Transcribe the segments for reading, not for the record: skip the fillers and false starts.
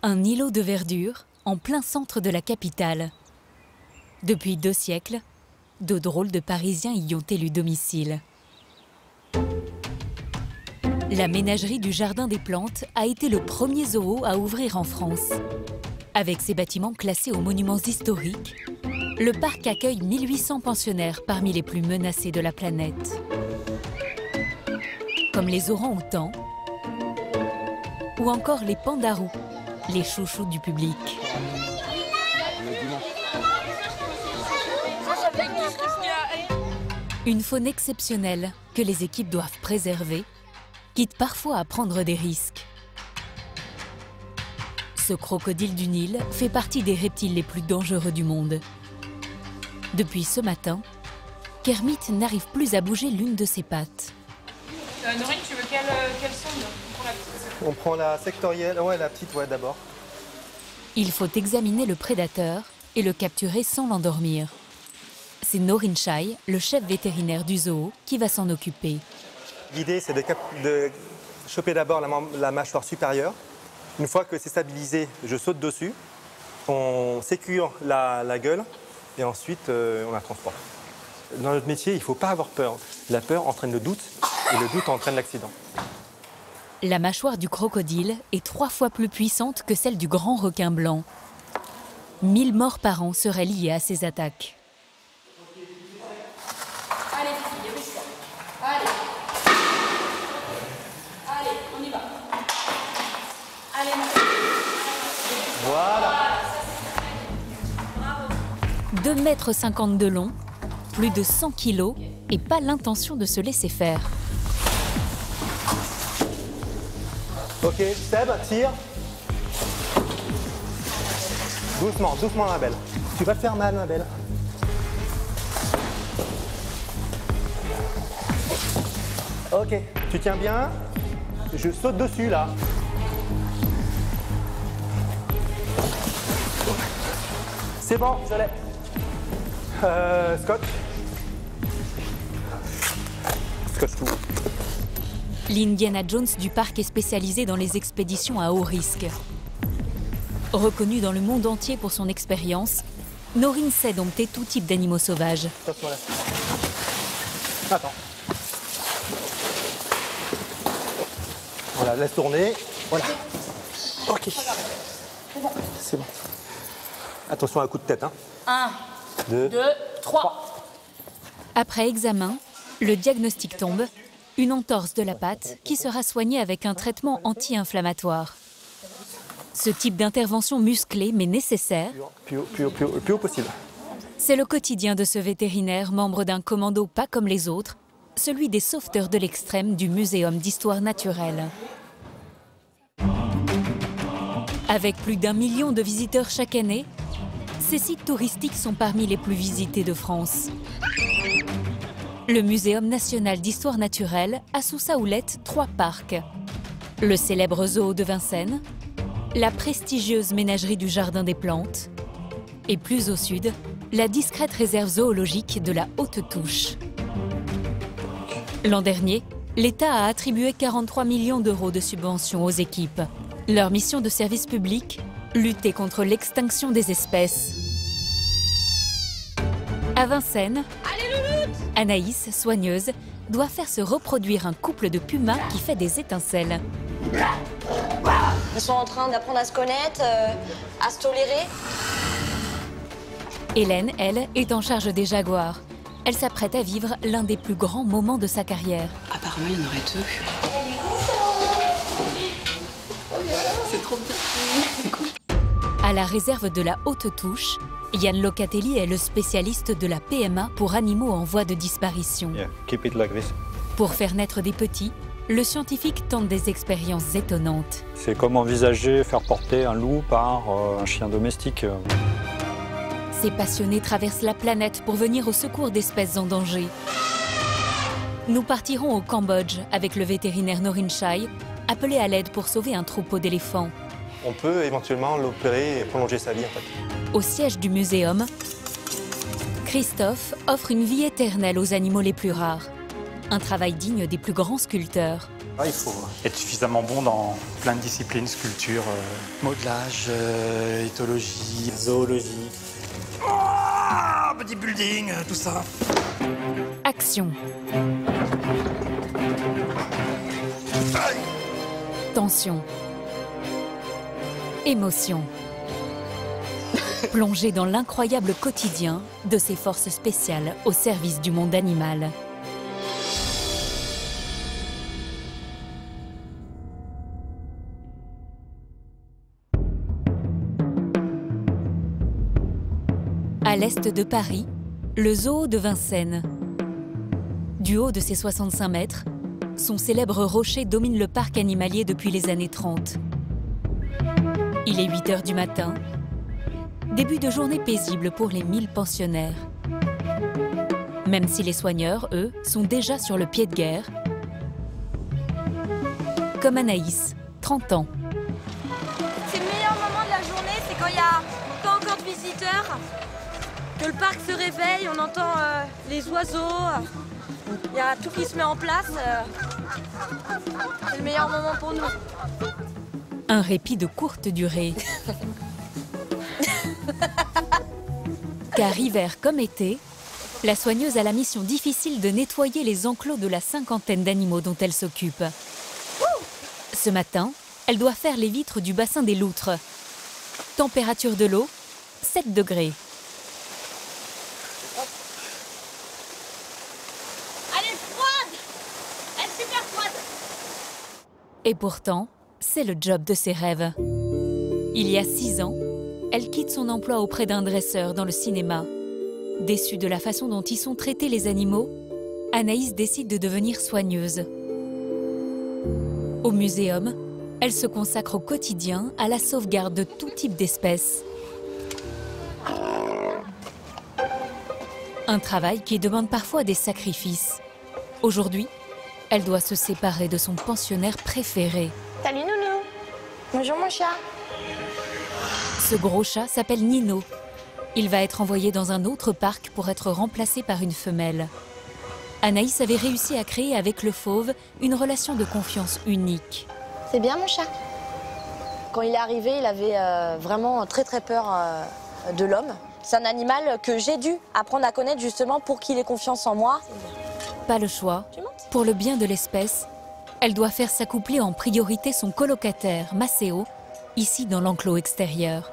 Un îlot de verdure en plein centre de la capitale. Depuis 2 siècles, de drôles de Parisiens y ont élu domicile. La ménagerie du Jardin des Plantes a été le premier zoo à ouvrir en France. Avec ses bâtiments classés aux monuments historiques, le parc accueille 1800 pensionnaires parmi les plus menacés de la planète. Comme les orang-outans ou encore les pandarous, les chouchous du public. Une faune exceptionnelle que les équipes doivent préserver, quitte parfois à prendre des risques. Ce crocodile du Nil fait partie des reptiles les plus dangereux du monde. Depuis ce matin, Kermit n'arrive plus à bouger l'une de ses pattes. Norine, tu veux quelle sonde? On prend la sectorielle, ouais, la petite, ouais, d'abord. Il faut examiner le prédateur et le capturer sans l'endormir. C'est Norine Chai, le chef vétérinaire du zoo, qui va s'en occuper. L'idée, c'est de choper d'abord la mâchoire supérieure. Une fois que c'est stabilisé, je saute dessus. On sécure la gueule et ensuite on la transporte. Dans notre métier, il ne faut pas avoir peur. La peur entraîne le doute et le doute entraîne l'accident. La mâchoire du crocodile est 3 fois plus puissante que celle du grand requin blanc. 1000 morts par an seraient liés à ces attaques. Allez, Fifi, dépêche-toi. Allez. Allez, on y va. Allez, Voilà. 2,50 m de long, plus de 100 kg et pas l'intention de se laisser faire. Ok, Seb, tire. Doucement, doucement, ma belle. Tu vas te faire mal, ma belle. Ok, tu tiens bien. Je saute dessus, là. C'est bon, je l'ai. Scotch. Scotch tout. L'Indiana Jones du parc est spécialisé dans les expéditions à haut risque. Reconnue dans le monde entier pour son expérience, Norine sait dompter tout type d'animaux sauvages. Attention là. Attends. Voilà, laisse tourner. Voilà. Ok. C'est bon. Attention à un coup de tête. 1, 2, 3. Après examen, le diagnostic tombe. Une entorse de la patte qui sera soignée avec un traitement anti-inflammatoire. Ce type d'intervention musclée mais nécessaire, Plus haut possible. c'est le quotidien de ce vétérinaire, membre d'un commando pas comme les autres, celui des sauveteurs de l'extrême du Muséum d'histoire naturelle. Avec plus d'1 million de visiteurs chaque année, ces sites touristiques sont parmi les plus visités de France. Le Muséum national d'histoire naturelle a sous sa houlette 3 parcs. Le célèbre zoo de Vincennes, la prestigieuse ménagerie du Jardin des Plantes et plus au sud, la discrète réserve zoologique de la Haute-Touche. L'an dernier, l'État a attribué 43 millions d'euros de subventions aux équipes. Leur mission de service public, lutter contre l'extinction des espèces. À Vincennes, Anaïs, soigneuse, doit faire se reproduire un couple de pumas qui fait des étincelles. Ils sont en train d'apprendre à se connaître, à se tolérer. Hélène, elle, est en charge des jaguars. Elle s'apprête à vivre l'un des plus grands moments de sa carrière. Apparemment, il y en aurait 2. C'est trop bien. À la réserve de la Haute-Touche, Yann Locatelli est le spécialiste de la PMA pour animaux en voie de disparition. Yeah, keep it like this. Pour faire naître des petits, le scientifique tente des expériences étonnantes. C'est comme envisager faire porter un loup par un chien domestique. Ces passionnés traversent la planète pour venir au secours d'espèces en danger. Nous partirons au Cambodge avec le vétérinaire Norine Chai, appelé à l'aide pour sauver un troupeau d'éléphants. On peut éventuellement l'opérer et prolonger sa vie, en fait. Au siège du muséum, Christophe offre une vie éternelle aux animaux les plus rares. Un travail digne des plus grands sculpteurs. Il faut être suffisamment bon dans plein de disciplines, sculpture, modelage, éthologie, zoologie, bodybuilding, tout ça. Action. Tension. Émotion. Plongé dans l'incroyable quotidien de ces forces spéciales au service du monde animal. À l'est de Paris, le zoo de Vincennes. Du haut de ses 65 mètres, son célèbre rocher domine le parc animalier depuis les années 30. Il est 8 h du matin, début de journée paisible pour les 1000 pensionnaires. Même si les soigneurs, eux, sont déjà sur le pied de guerre. Comme Anaïs, 30 ans. C'est le meilleur moment de la journée, c'est quand il n'y a pas encore de visiteurs. Que le parc se réveille, on entend les oiseaux, il y a tout qui se met en place. C'est le meilleur moment pour nous. Un répit de courte durée. Car hiver comme été, la soigneuse a la mission difficile de nettoyer les enclos de la 50aine d'animaux dont elle s'occupe. Ce matin, elle doit faire les vitres du bassin des loutres. Température de l'eau, 7 degrés. Et pourtant, c'est le job de ses rêves. Il y a 6 ans, elle quitte son emploi auprès d'un dresseur dans le cinéma. Déçue de la façon dont y sont traités les animaux, Anaïs décide de devenir soigneuse. Au muséum, elle se consacre au quotidien à la sauvegarde de tout type d'espèces. Un travail qui demande parfois des sacrifices. Aujourd'hui, elle doit se séparer de son pensionnaire préféré. Salut Nounou. Bonjour mon chat. Ce gros chat s'appelle Nino. Il va être envoyé dans un autre parc pour être remplacé par une femelle. Anaïs avait réussi à créer avec le fauve une relation de confiance unique. C'est bien mon chat. Quand il est arrivé, il avait vraiment très peur de l'homme. C'est un animal que j'ai dû apprendre à connaître justement pour qu'il ait confiance en moi. Pas le choix. Pour le bien de l'espèce, elle doit faire s'accoupler en priorité son colocataire, Maceo, ici dans l'enclos extérieur.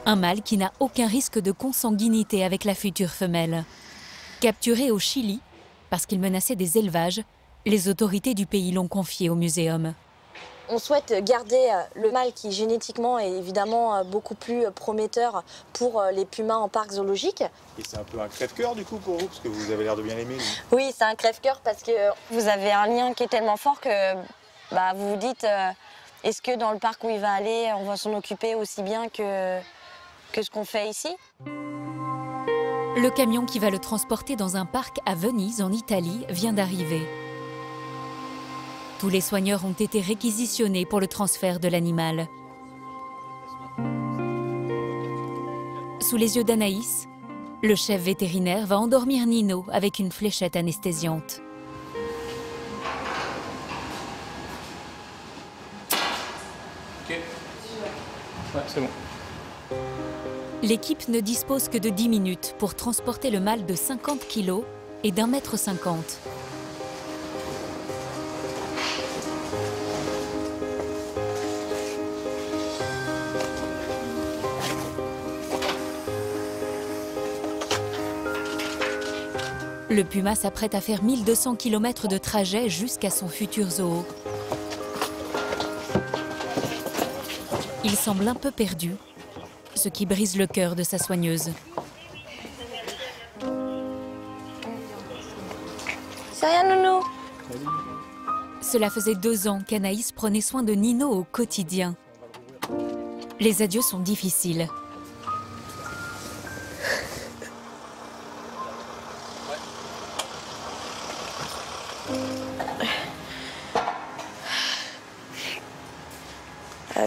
Un mâle qui n'a aucun risque de consanguinité avec la future femelle. Capturé au Chili, parce qu'il menaçait des élevages, les autorités du pays l'ont confié au muséum. On souhaite garder le mâle qui génétiquement est évidemment beaucoup plus prometteur pour les pumas en parc zoologique. Et c'est un peu un crève-cœur du coup pour vous, parce que vous avez l'air de bien l'aimer. Oui, c'est un crève-cœur parce que vous avez un lien qui est tellement fort que vous vous dites est-ce que dans le parc où il va aller, on va s'en occuper aussi bien que ce qu'on fait ici? Le camion qui va le transporter dans un parc à Venise, en Italie, vient d'arriver. Tous les soigneurs ont été réquisitionnés pour le transfert de l'animal. Sous les yeux d'Anaïs, le chef vétérinaire va endormir Nino avec une fléchette anesthésiante. Ok. Ouais, c'est bon. L'équipe ne dispose que de 10 minutes pour transporter le mâle de 50 kg et d'1,50 m. Le puma s'apprête à faire 1200 km de trajet jusqu'à son futur zoo. Il semble un peu perdu, ce qui brise le cœur de sa soigneuse. C'est rien, Nounou. Cela faisait 2 ans qu'Anaïs prenait soin de Nino au quotidien. Les adieux sont difficiles.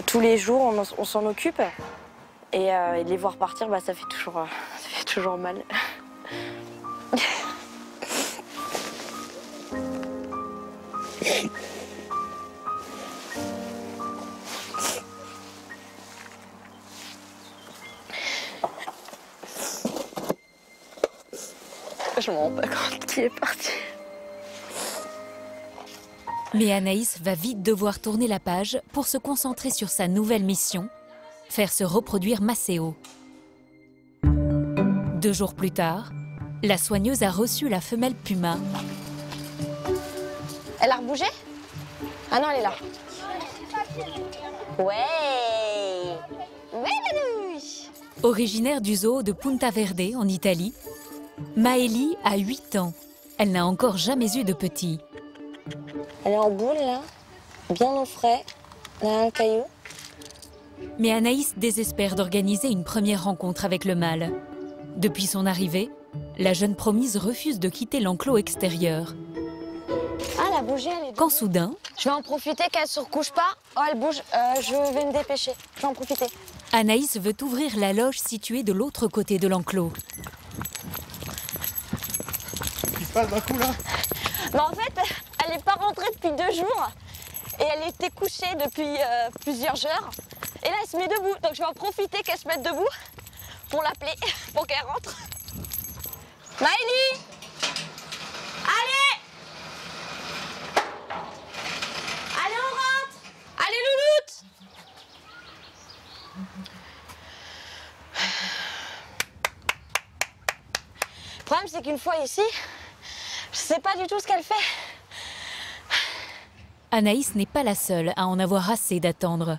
Tous les jours, on s'en occupe. Et les voir partir, ça fait toujours mal. Je me rends pas compte qu'il est parti. Mais Anaïs va vite devoir tourner la page pour se concentrer sur sa nouvelle mission, faire se reproduire Maceo. 2 jours plus tard, la soigneuse a reçu la femelle Puma. Elle a rebougé? Ah non, elle est là. Ouais. Originaire du zoo de Punta Verde, en Italie, Maëlie a 8 ans. Elle n'a encore jamais eu de petit. Elle est en boule, là. Bien au frais. Derrière un caillou. Mais Anaïs désespère d'organiser une première rencontre avec le mâle. Depuis son arrivée, la jeune promise refuse de quitter l'enclos extérieur. Ah, elle a bougé, elle est... Quand soudain, Je vais en profiter qu'elle se recouche pas. Oh, elle bouge. Je vais me dépêcher. Je vais en profiter. Anaïs veut ouvrir la loge située de l'autre côté de l'enclos. Qu'est-ce qui se passe d'un coup là? Bah, en fait, elle n'est pas rentrée depuis 2 jours. Et elle était couchée depuis plusieurs heures. Et là, elle se met debout. Donc, je vais en profiter qu'elle se mette debout pour l'appeler, pour qu'elle rentre. Maëlie! Allez! Allez, on rentre! Allez, louloute! Le problème, c'est qu'une fois ici, je sais pas du tout ce qu'elle fait. Anaïs n'est pas la seule à en avoir assez d'attendre.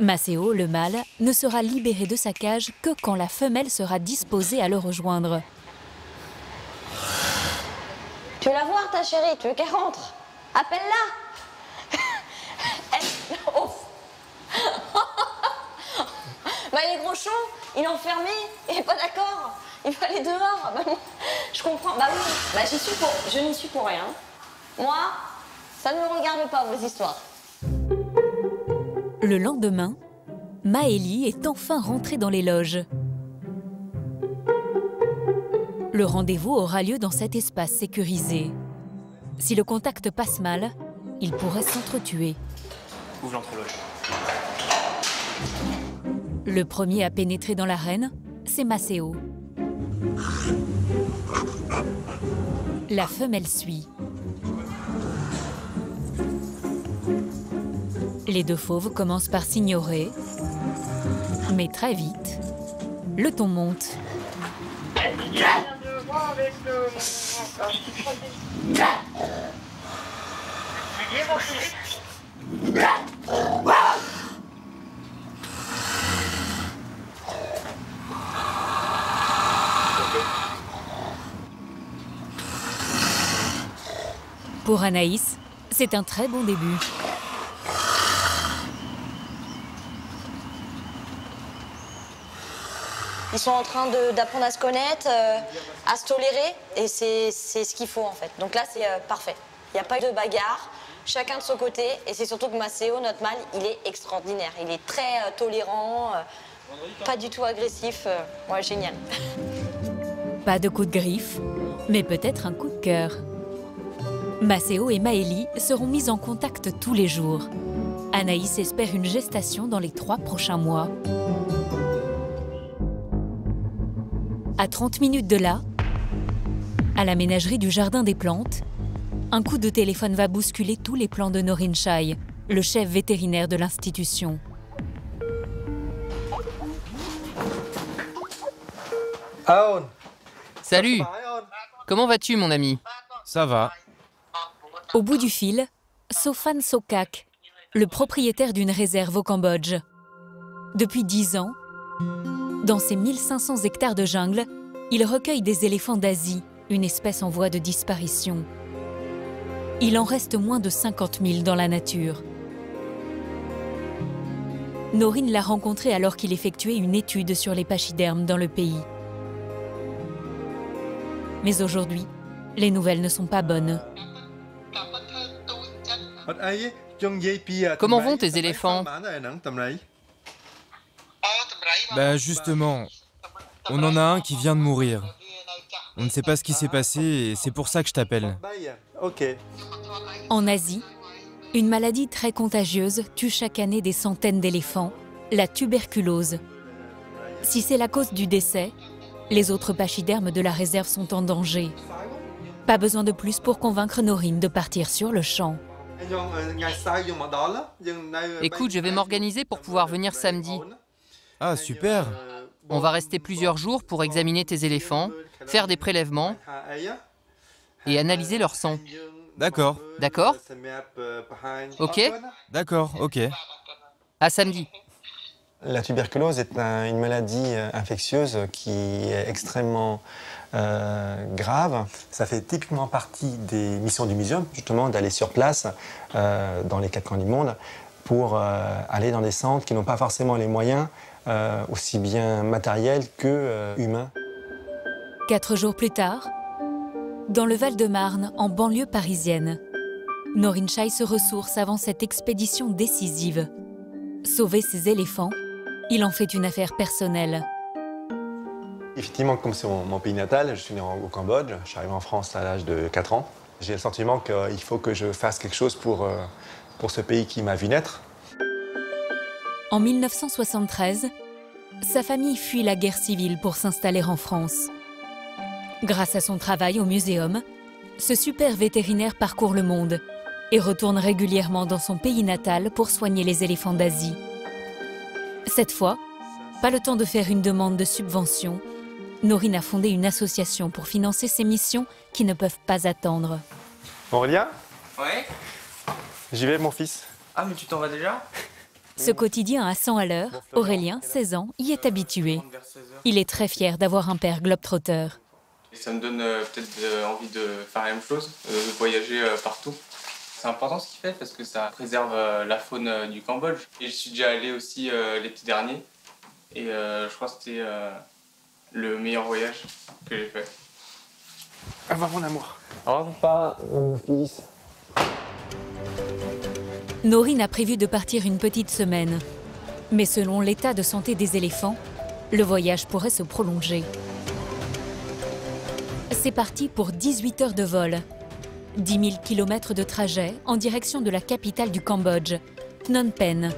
Maceo, le mâle, ne sera libéré de sa cage que quand la femelle sera disposée à le rejoindre. Tu veux la voir, ta chérie? Tu veux qu'elle rentre? Appelle-la! Oh. Bah, il est gros chon, il est enfermé, il est pas d'accord. Il va aller dehors. Bah, je comprends. Bah oui, bah, je n'y suis pour rien. Moi, ça ne me regarde pas, vos histoires. Le lendemain, Maëlie est enfin rentrée dans les loges. Le rendez-vous aura lieu dans cet espace sécurisé. Si le contact passe mal, ils pourraient s'entretuer. Ouvre l'entrologe. Le premier à pénétrer dans l'arène, c'est Maceo. La femelle suit. Les 2 fauves commencent par s'ignorer, mais très vite, le ton monte. Pour Anaïs, c'est un très bon début. Ils sont en train d'apprendre à se connaître, à se tolérer, et c'est ce qu'il faut en fait. Donc là, c'est parfait. Il n'y a pas de bagarre, chacun de son côté, et c'est surtout que Maceo, notre mâle, il est extraordinaire. Il est très tolérant, pas du tout agressif. Ouais, génial. Pas de coup de griffe, mais peut-être un coup de cœur. Maceo et Maëlie seront mis en contact tous les jours. Anaïs espère une gestation dans les 3 prochains mois. À 30 minutes de là, à la ménagerie du Jardin des Plantes, un coup de téléphone va bousculer tous les plans de Norin Chai, le chef vétérinaire de l'institution. Aon. Salut! Comment vas-tu, mon ami? Ça va. Au bout du fil, Sophan Sokak, le propriétaire d'une réserve au Cambodge. Depuis 10 ans, dans ses 1500 hectares de jungle, il recueille des éléphants d'Asie, une espèce en voie de disparition. Il en reste moins de 50 000 dans la nature. Norin l'a rencontré alors qu'il effectuait une étude sur les pachydermes dans le pays. Mais aujourd'hui, les nouvelles ne sont pas bonnes. Comment vont tes éléphants? Bah justement, on en a un qui vient de mourir. On ne sait pas ce qui s'est passé et c'est pour ça que je t'appelle. Ok. En Asie, une maladie très contagieuse tue chaque année des centaines d'éléphants, la tuberculose. Si c'est la cause du décès, Les autres pachydermes de la réserve sont en danger. Pas besoin de plus pour convaincre Norine de partir sur le champ. Écoute, je vais m'organiser pour pouvoir venir samedi. Ah, super. On va rester plusieurs jours pour examiner tes éléphants, faire des prélèvements et analyser leur sang. D'accord. D'accord? Ok? D'accord, ok. À samedi. La tuberculose est une maladie infectieuse qui est extrêmement grave. Ça fait typiquement partie des missions du muséum, justement, d'aller sur place, dans les 4 coins du monde, pour aller dans des centres qui n'ont pas forcément les moyens, aussi bien matériels que humains. 4 jours plus tard, dans le Val-de-Marne, en banlieue parisienne, Norine Chai se ressource avant cette expédition décisive. Sauver ses éléphants, il en fait une affaire personnelle. Effectivement, comme c'est mon pays natal, je suis né au Cambodge, je suis arrivé en France à l'âge de 4 ans. J'ai le sentiment qu'il faut que je fasse quelque chose pour ce pays qui m'a vu naître. En 1973, sa famille fuit la guerre civile pour s'installer en France. Grâce à son travail au muséum, ce super vétérinaire parcourt le monde et retourne régulièrement dans son pays natal pour soigner les éléphants d'Asie. Cette fois, pas le temps de faire une demande de subvention. Norine a fondé une association pour financer ses missions qui ne peuvent pas attendre. Aurélien? Ouais? J'y vais, mon fils. Ah, mais tu t'en vas déjà? Ce quotidien à 100 à l'heure, Aurélien, 16 ans, y est habitué. Il est très fier d'avoir un père globe-trotter. Ça me donne peut-être envie de faire la même chose, de voyager partout. C'est important ce qu'il fait parce que ça préserve la faune du Cambodge. Et je suis déjà allé aussi l'été dernier et je crois que c'était le meilleur voyage que j'ai fait. Au revoir, mon amour. Au revoir, mon fils. Norine a prévu de partir une petite semaine. Mais selon l'état de santé des éléphants, le voyage pourrait se prolonger. C'est parti pour 18 heures de vol. 10 000 km de trajet en direction de la capitale du Cambodge, Phnom Penh.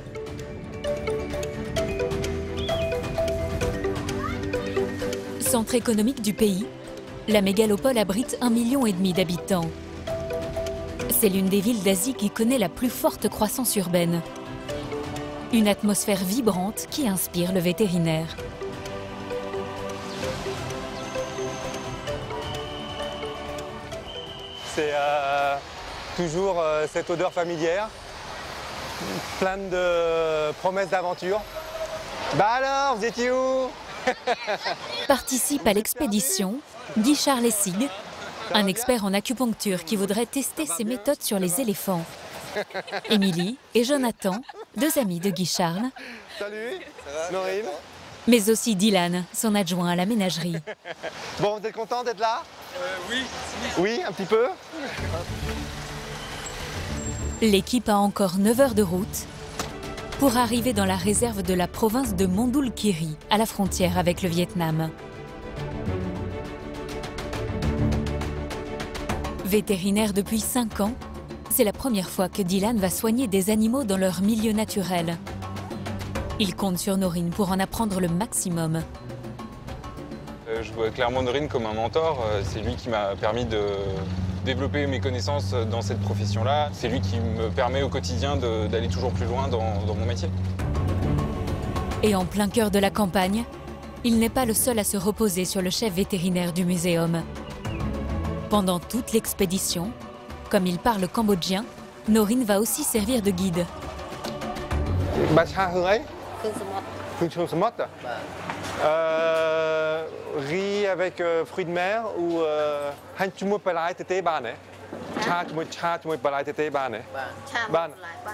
Centre économique du pays, la mégalopole abrite 1,5 million d'habitants. C'est l'une des villes d'Asie qui connaît la plus forte croissance urbaine. Une atmosphère vibrante qui inspire le vétérinaire. C'est toujours cette odeur familière, plein de promesses d'aventure. Bah alors, vous étiez où? Participe à l'expédition Guy-Charles Essig, un expert en acupuncture qui voudrait tester ses méthodes sur les éléphants. Émilie et Jonathan, 2 amis de Guy-Charles. Salut, Norine. Mais aussi Dylan, son adjoint à la ménagerie. Bon, vous êtes content d'être là? Oui. Oui, un petit peu. L'équipe a encore 9 heures de route pour arriver dans la réserve de la province de Mondulkiri, à la frontière avec le Vietnam. Vétérinaire depuis 5 ans, c'est la première fois que Dylan va soigner des animaux dans leur milieu naturel. Il compte sur Norine pour en apprendre le maximum. Je vois clairement Norine comme un mentor. C'est lui qui m'a permis de développer mes connaissances dans cette profession-là. C'est lui qui me permet au quotidien d'aller toujours plus loin dans mon métier. Et en plein cœur de la campagne, il n'est pas le seul à se reposer sur le chef vétérinaire du muséum. Pendant toute l'expédition, comme il parle cambodgien, Norine va aussi servir de guide. Riz avec fruits de mer ou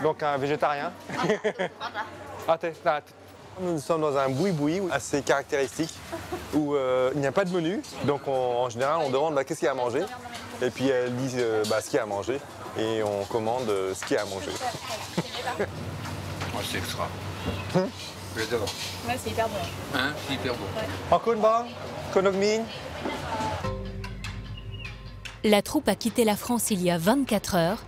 donc un végétarien. Nous sommes dans un boui-boui assez caractéristique où il n'y a pas de menu. Donc en général, on demande qu'est-ce qu'il y a à manger. Et puis elle dit ce qu'il y a à manger. Et on commande ce qu'il y a à manger. Moi, c'est extra. J'adore. Ouais, c'est hyper bon. Hein, c'est hyper bon. En Kunbang, Konogmin. La troupe a quitté la France il y a 24 heures.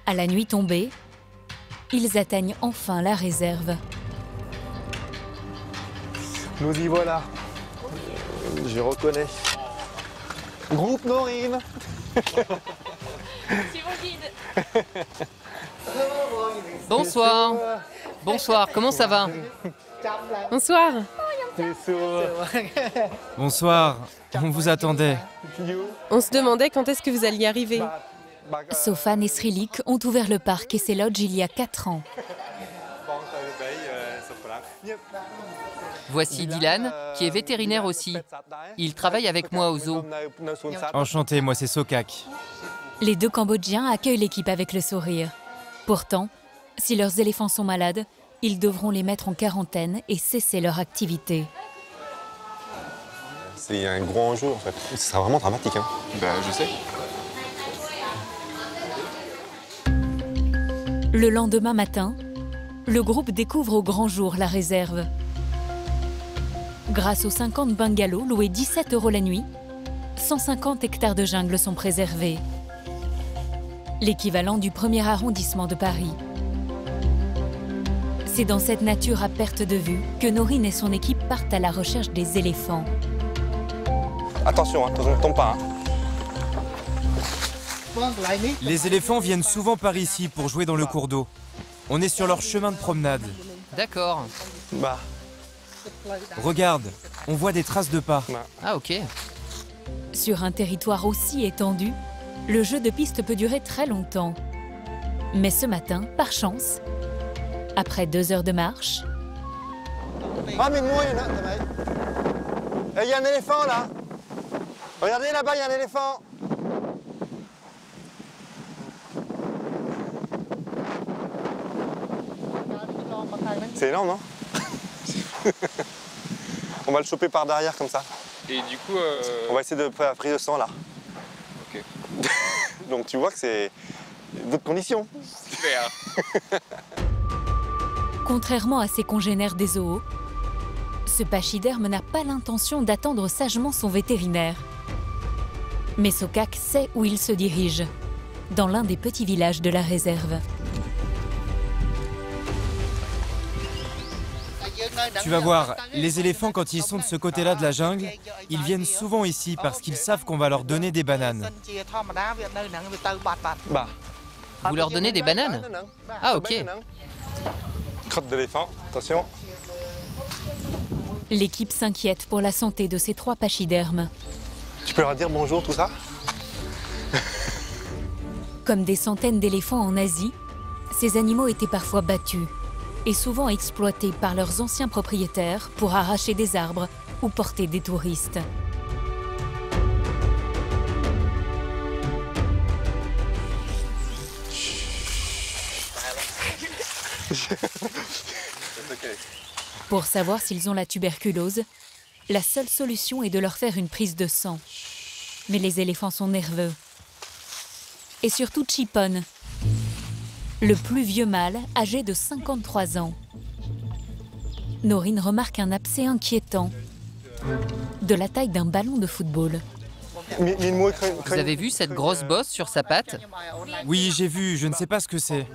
À la nuit tombée, ils atteignent enfin la réserve. Nous y voilà. Je reconnais. Groupe Norine. C'est mon guide. Bonsoir. Bonsoir, comment ça va? Bonsoir. Bonsoir, on vous attendait. On se demandait quand est-ce que vous alliez arriver. Sofan et Srilik ont ouvert le parc et ses lodges il y a 4 ans. Voici Dylan, qui est vétérinaire aussi. Il travaille avec moi au zoo. Enchanté, moi c'est Sokak. Les 2 Cambodgiens accueillent l'équipe avec le sourire. Pourtant, si leurs éléphants sont malades, ils devront les mettre en quarantaine et cesser leur activité. C'est un gros enjeu en fait. Ce sera vraiment dramatique. Hein. Je sais. Le lendemain matin, le groupe découvre au grand jour la réserve. Grâce aux 50 bungalows loués 17 € la nuit, 150 hectares de jungle sont préservés. L'équivalent du 1er arrondissement de Paris. C'est dans cette nature à perte de vue que Norine et son équipe partent à la recherche des éléphants. Attention, ne tombe pas. Les éléphants viennent souvent par ici pour jouer dans le cours d'eau. On est sur leur chemin de promenade. D'accord. Regarde, on voit des traces de pas. Ah ok. Sur un territoire aussi étendu, le jeu de piste peut durer très longtemps. Mais ce matin, par chance, après 2 heures de marche... Ah mais moi, il y a un éléphant là. Regardez là-bas, il y a un éléphant. C'est énorme, non? On va le choper par derrière comme ça. Et du coup... On va essayer de faire la prise de sang là. Ok. Donc tu vois que c'est d'autres conditions. Super. Contrairement à ses congénères des zoos, ce pachyderme n'a pas l'intention d'attendre sagement son vétérinaire. Mais Sokak sait où il se dirige, dans l'un des petits villages de la réserve. Tu vas voir, les éléphants quand ils sont de ce côté-là de la jungle, ils viennent souvent ici parce qu'ils savent qu'on va leur donner des bananes. Vous leur donnez des bananes? Ah ok. Crotte d'éléphant, attention. L'équipe s'inquiète pour la santé de ces 3 pachydermes. Tu peux leur dire bonjour, tout ça? Comme des centaines d'éléphants en Asie, ces animaux étaient parfois battus et souvent exploités par leurs anciens propriétaires pour arracher des arbres ou porter des touristes. Pour savoir s'ils ont la tuberculose, la seule solution est de leur faire une prise de sang. Mais les éléphants sont nerveux. Et surtout Chipon, le plus vieux mâle, âgé de 53 ans. Norine remarque un abcès inquiétant, de la taille d'un ballon de football. Vous avez vu cette grosse bosse sur sa patte? Oui, j'ai vu, je ne sais pas ce que c'est.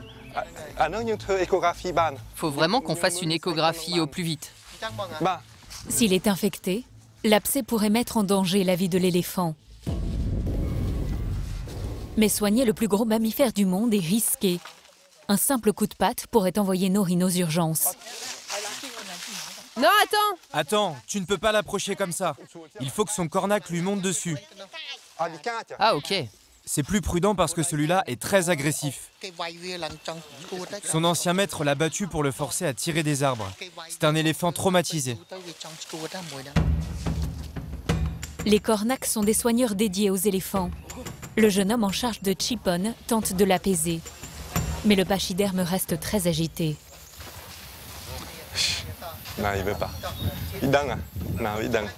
Faut vraiment qu'on fasse une échographie au plus vite. S'il est infecté, l'abcès pourrait mettre en danger la vie de l'éléphant. Mais soigner le plus gros mammifère du monde est risqué. Un simple coup de patte pourrait envoyer Norine aux urgences. Non, attends! Attends, tu ne peux pas l'approcher comme ça. Il faut que son cornac lui monte dessus. Ah ok. C'est plus prudent parce que celui-là est très agressif. Son ancien maître l'a battu pour le forcer à tirer des arbres. C'est un éléphant traumatisé. Les cornacs sont des soigneurs dédiés aux éléphants. Le jeune homme en charge de Chipon tente de l'apaiser. Mais le pachyderme reste très agité. Non, il veut pas. Il donne. Non, il donne.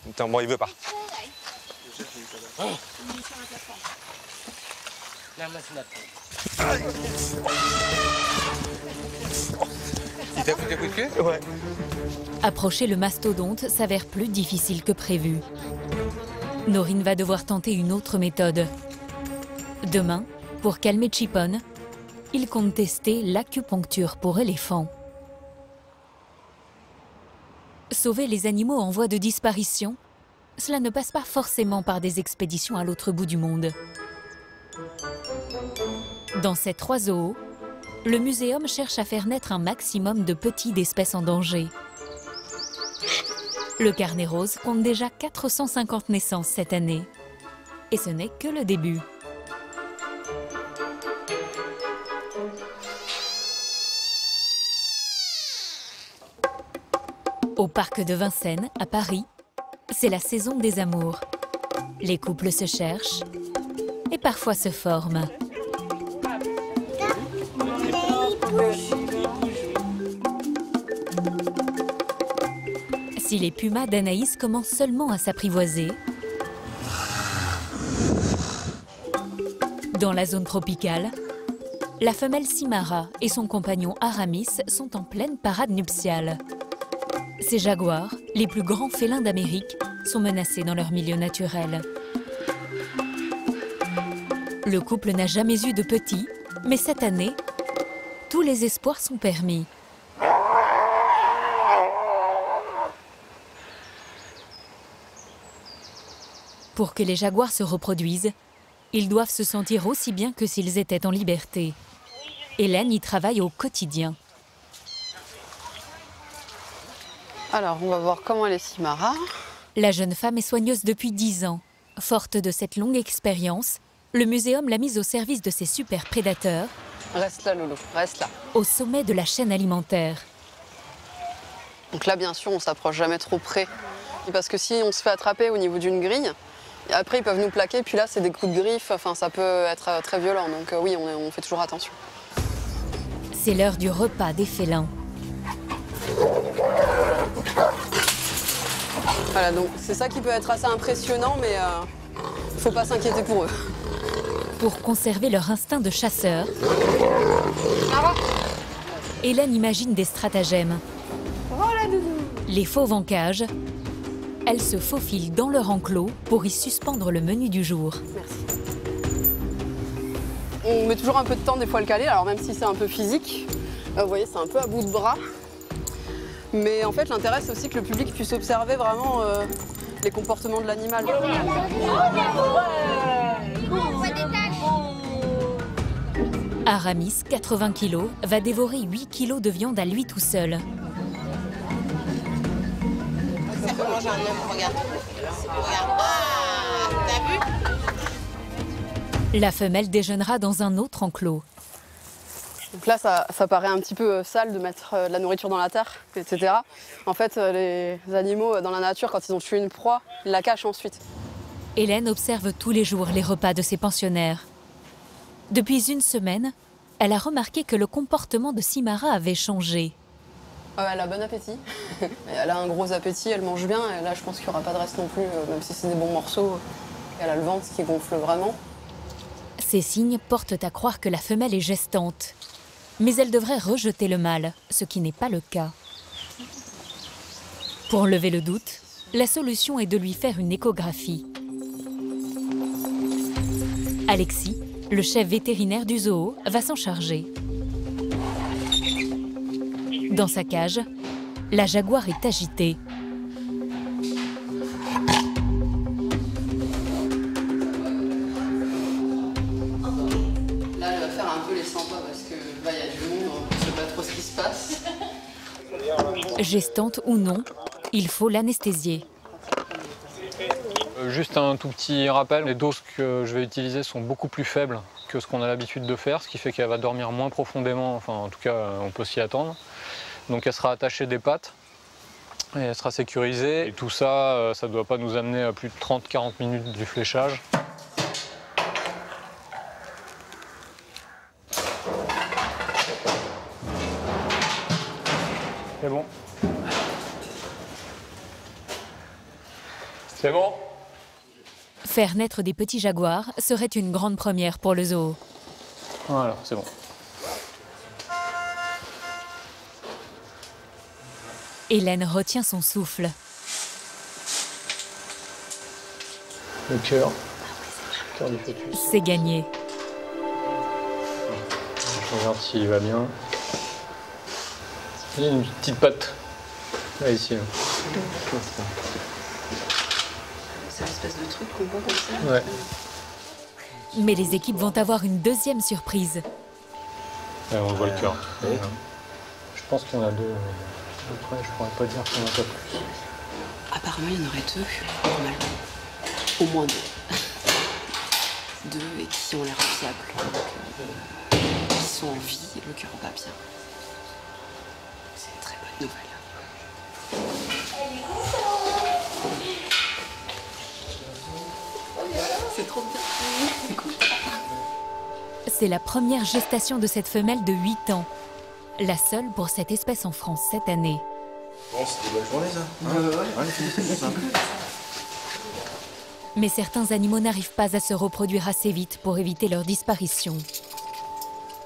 Attends, bon, il veut pas. Il t'a foutu un coup de pied? Ouais. Approcher le mastodonte s'avère plus difficile que prévu. Norine va devoir tenter une autre méthode. Demain, pour calmer Chipon, il compte tester l'acupuncture pour éléphants. Sauver les animaux en voie de disparition, cela ne passe pas forcément par des expéditions à l'autre bout du monde. Dans ces 3 zoos, le muséum cherche à faire naître un maximum de petits d'espèces en danger. Le Carnet Rose compte déjà 450 naissances cette année. Et ce n'est que le début. Au parc de Vincennes, à Paris, c'est la saison des amours. Les couples se cherchent et parfois se forment. Si les pumas d'Anaïs commencent seulement à s'apprivoiser, dans la zone tropicale, la femelle Simara et son compagnon Aramis sont en pleine parade nuptiale. Ces jaguars, les plus grands félins d'Amérique, sont menacés dans leur milieu naturel. Le couple n'a jamais eu de petits, mais cette année, tous les espoirs sont permis. Pour que les jaguars se reproduisent, ils doivent se sentir aussi bien que s'ils étaient en liberté. Hélène y travaille au quotidien. Alors, on va voir comment elle est Simara. La jeune femme est soigneuse depuis 10 ans. Forte de cette longue expérience, le muséum l'a mise au service de ces super prédateurs. Reste là, Loulou, reste là. Au sommet de la chaîne alimentaire. Donc là, bien sûr, on s'approche jamais trop près. Parce que si on se fait attraper au niveau d'une grille, après ils peuvent nous plaquer, puis là c'est des coups de griffe, enfin ça peut être très violent. Donc oui, on fait toujours attention. C'est l'heure du repas des félins. Voilà, donc c'est ça qui peut être assez impressionnant, mais faut pas s'inquiéter pour eux. Pour conserver leur instinct de chasseur, Hélène imagine des stratagèmes. Les fauves en cage, elles se faufilent dans leur enclos pour y suspendre le menu du jour. Merci. On met toujours un peu de temps des fois à le caler, alors même si c'est un peu physique. Vous voyez, c'est un peu à bout de bras. Mais en fait, l'intérêt, c'est aussi que le public puisse observer vraiment les comportements de l'animal. Aramis, 80 kg, va dévorer 8 kg de viande à lui tout seul. Regarde. Ah, t'as vu? La femelle déjeunera dans un autre enclos. Donc là, ça paraît un petit peu sale de mettre de la nourriture dans la terre, etc. En fait, les animaux dans la nature, quand ils ont tué une proie, ils la cachent ensuite. Hélène observe tous les jours les repas de ses pensionnaires. Depuis une semaine, elle a remarqué que le comportement de Simara avait changé. Elle a bon appétit. Elle a un gros appétit, elle mange bien. Et là, je pense qu'il n'y aura pas de reste non plus, même si c'est des bons morceaux. Elle a le ventre qui gonfle vraiment. Ces signes portent à croire que la femelle est gestante. Mais elle devrait rejeter le mâle, ce qui n'est pas le cas. Pour lever le doute, la solution est de lui faire une échographie. Alexis, le chef vétérinaire du zoo, va s'en charger. Dans sa cage, la jaguar est agitée. Là, elle va faire un peu les 100 pas parce que là, il y a du monde, on ne sait pas trop ce qui se passe. Gestante ou non, il faut l'anesthésier. Juste un tout petit rappel, les doses que je vais utiliser sont beaucoup plus faibles que ce qu'on a l'habitude de faire, ce qui fait qu'elle va dormir moins profondément, enfin en tout cas on peut s'y attendre. Donc elle sera attachée des pattes et elle sera sécurisée. Et tout ça, ça ne doit pas nous amener à plus de 30-40 minutes du fléchage. C'est bon. C'est bon. Faire naître des petits jaguars serait une grande première pour le zoo. Voilà, c'est bon. Hélène retient son souffle. Le cœur du fœtus. C'est gagné. Je regarde s'il va bien. Il y a une petite patte. Là, ici. Là. C'est une espèce de truc qu'on voit comme ça. Ouais. Mais les équipes vont avoir une deuxième surprise. Ouais, on voit le cœur. Je pense qu'il y en a deux. Après, je pourrais pas dire qu'il y en a pas plus. Apparemment, il y en aurait deux, normalement. Au moins deux. Deux et qui ont l'air fiables. Qui sont en vie et le cœur va bien. C'est une très bonne nouvelle. C'est trop bien. C'est la première gestation de cette femelle de 8 ans. La seule pour cette espèce en France cette année. Bon, c'était une bonne journée, ça. Ouais, c'est simple. Mais certains animaux n'arrivent pas à se reproduire assez vite pour éviter leur disparition.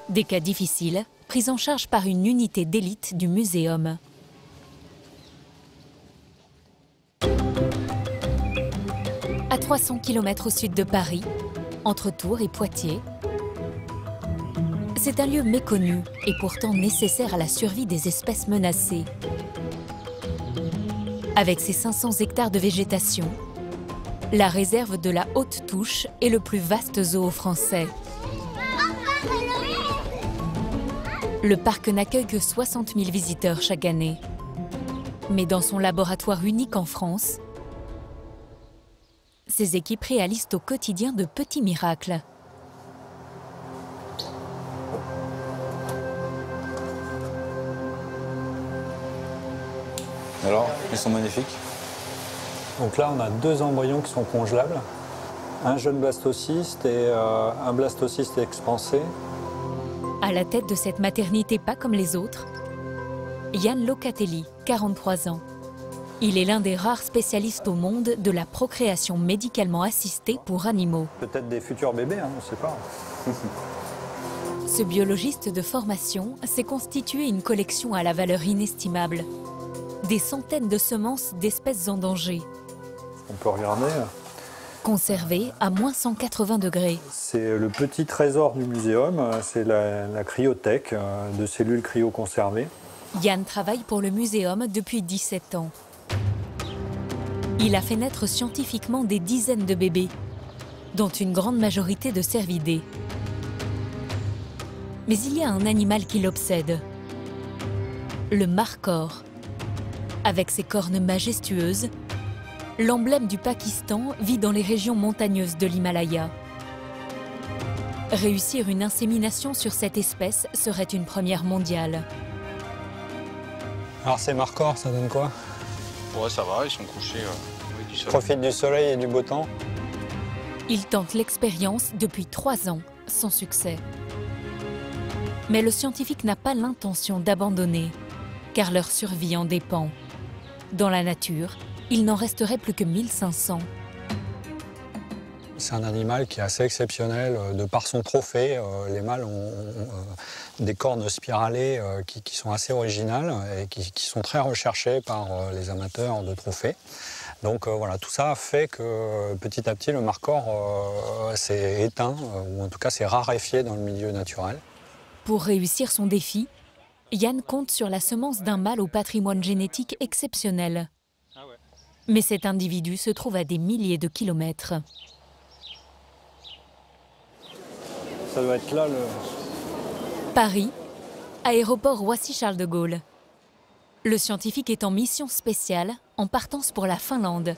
Des cas difficiles, pris en charge par une unité d'élite du muséum. À 300 km au sud de Paris, entre Tours et Poitiers, c'est un lieu méconnu et pourtant nécessaire à la survie des espèces menacées. Avec ses 500 hectares de végétation, la réserve de la Haute Touche est le plus vaste zoo français. Le parc n'accueille que 60 000 visiteurs chaque année. Mais dans son laboratoire unique en France, ses équipes réalisent au quotidien de petits miracles. Alors, ils sont magnifiques. Donc là, on a 2 embryons qui sont congelables. Un jeune blastocyste et un blastocyste expansé. À la tête de cette maternité pas comme les autres, Yann Locatelli, 43 ans. Il est l'un des rares spécialistes au monde de la procréation médicalement assistée pour animaux. Peut-être des futurs bébés, hein, on ne sait pas. Ce biologiste de formation s'est constitué une collection à la valeur inestimable. Des centaines de semences d'espèces en danger. On peut regarder. Conservées à moins 180 degrés. C'est le petit trésor du muséum, c'est la cryothèque de cellules cryoconservées. Yann travaille pour le muséum depuis 17 ans. Il a fait naître scientifiquement des dizaines de bébés, dont une grande majorité de cervidés. Mais il y a un animal qui l'obsède, le markhor. Avec ses cornes majestueuses, l'emblème du Pakistan vit dans les régions montagneuses de l'Himalaya. Réussir une insémination sur cette espèce serait une première mondiale. Alors ces markhors, ça donne quoi? Ouais, ça va, ils sont couchés avec du soleil. Profite du soleil et du beau temps. Il tente l'expérience depuis 3 ans, sans succès. Mais le scientifique n'a pas l'intention d'abandonner, car leur survie en dépend. Dans la nature, il n'en resterait plus que 1500. C'est un animal qui est assez exceptionnel de par son trophée. Les mâles ont des cornes spiralées qui sont assez originales et qui sont très recherchées par les amateurs de trophées. Donc voilà, tout ça fait que petit à petit le markhor s'est éteint, ou en tout cas s'est raréfié dans le milieu naturel. Pour réussir son défi, Yann compte sur la semence d'un mâle au patrimoine génétique exceptionnel. Mais cet individu se trouve à des milliers de kilomètres. Ça doit être là le... Paris, aéroport Roissy-Charles de Gaulle. Le scientifique est en mission spéciale, en partance pour la Finlande.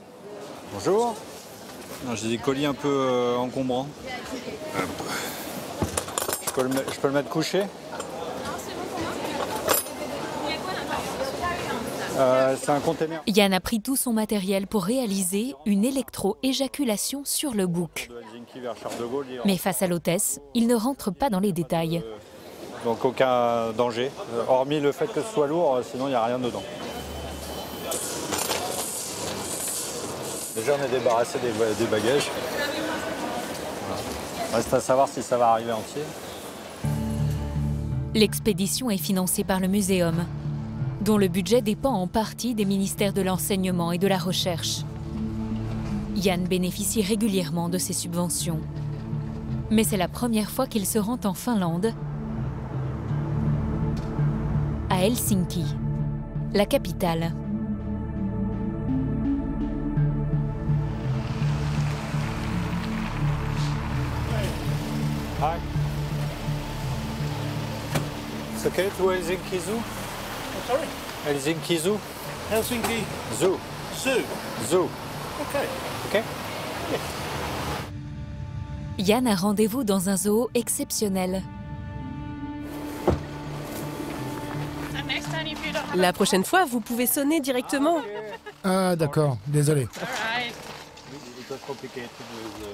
Bonjour. J'ai des colis un peu encombrants. Je peux le mettre couché? C'est un container. Yann a pris tout son matériel pour réaliser une électro-éjaculation sur le bouc. Mais face à l'hôtesse, il ne rentre pas dans les détails. Donc aucun danger, hormis le fait que ce soit lourd, sinon il n'y a rien dedans. Déjà on est débarrassé des bagages. Voilà. Reste à savoir si ça va arriver entier. L'expédition est financée par le muséum, dont le budget dépend en partie des ministères de l'enseignement et de la recherche. Yann bénéficie régulièrement de ces subventions. Mais c'est la première fois qu'il se rend en Finlande Helsinki, la capitale. Hi. It's okay to Helsinki Zoo? Sorry? Helsinki Zoo? Helsinki Zoo. Zoo. Zoo. Okay. Okay? Yann a rendez-vous dans un zoo exceptionnel. La prochaine fois, vous pouvez sonner directement. Ah, d'accord. Désolé.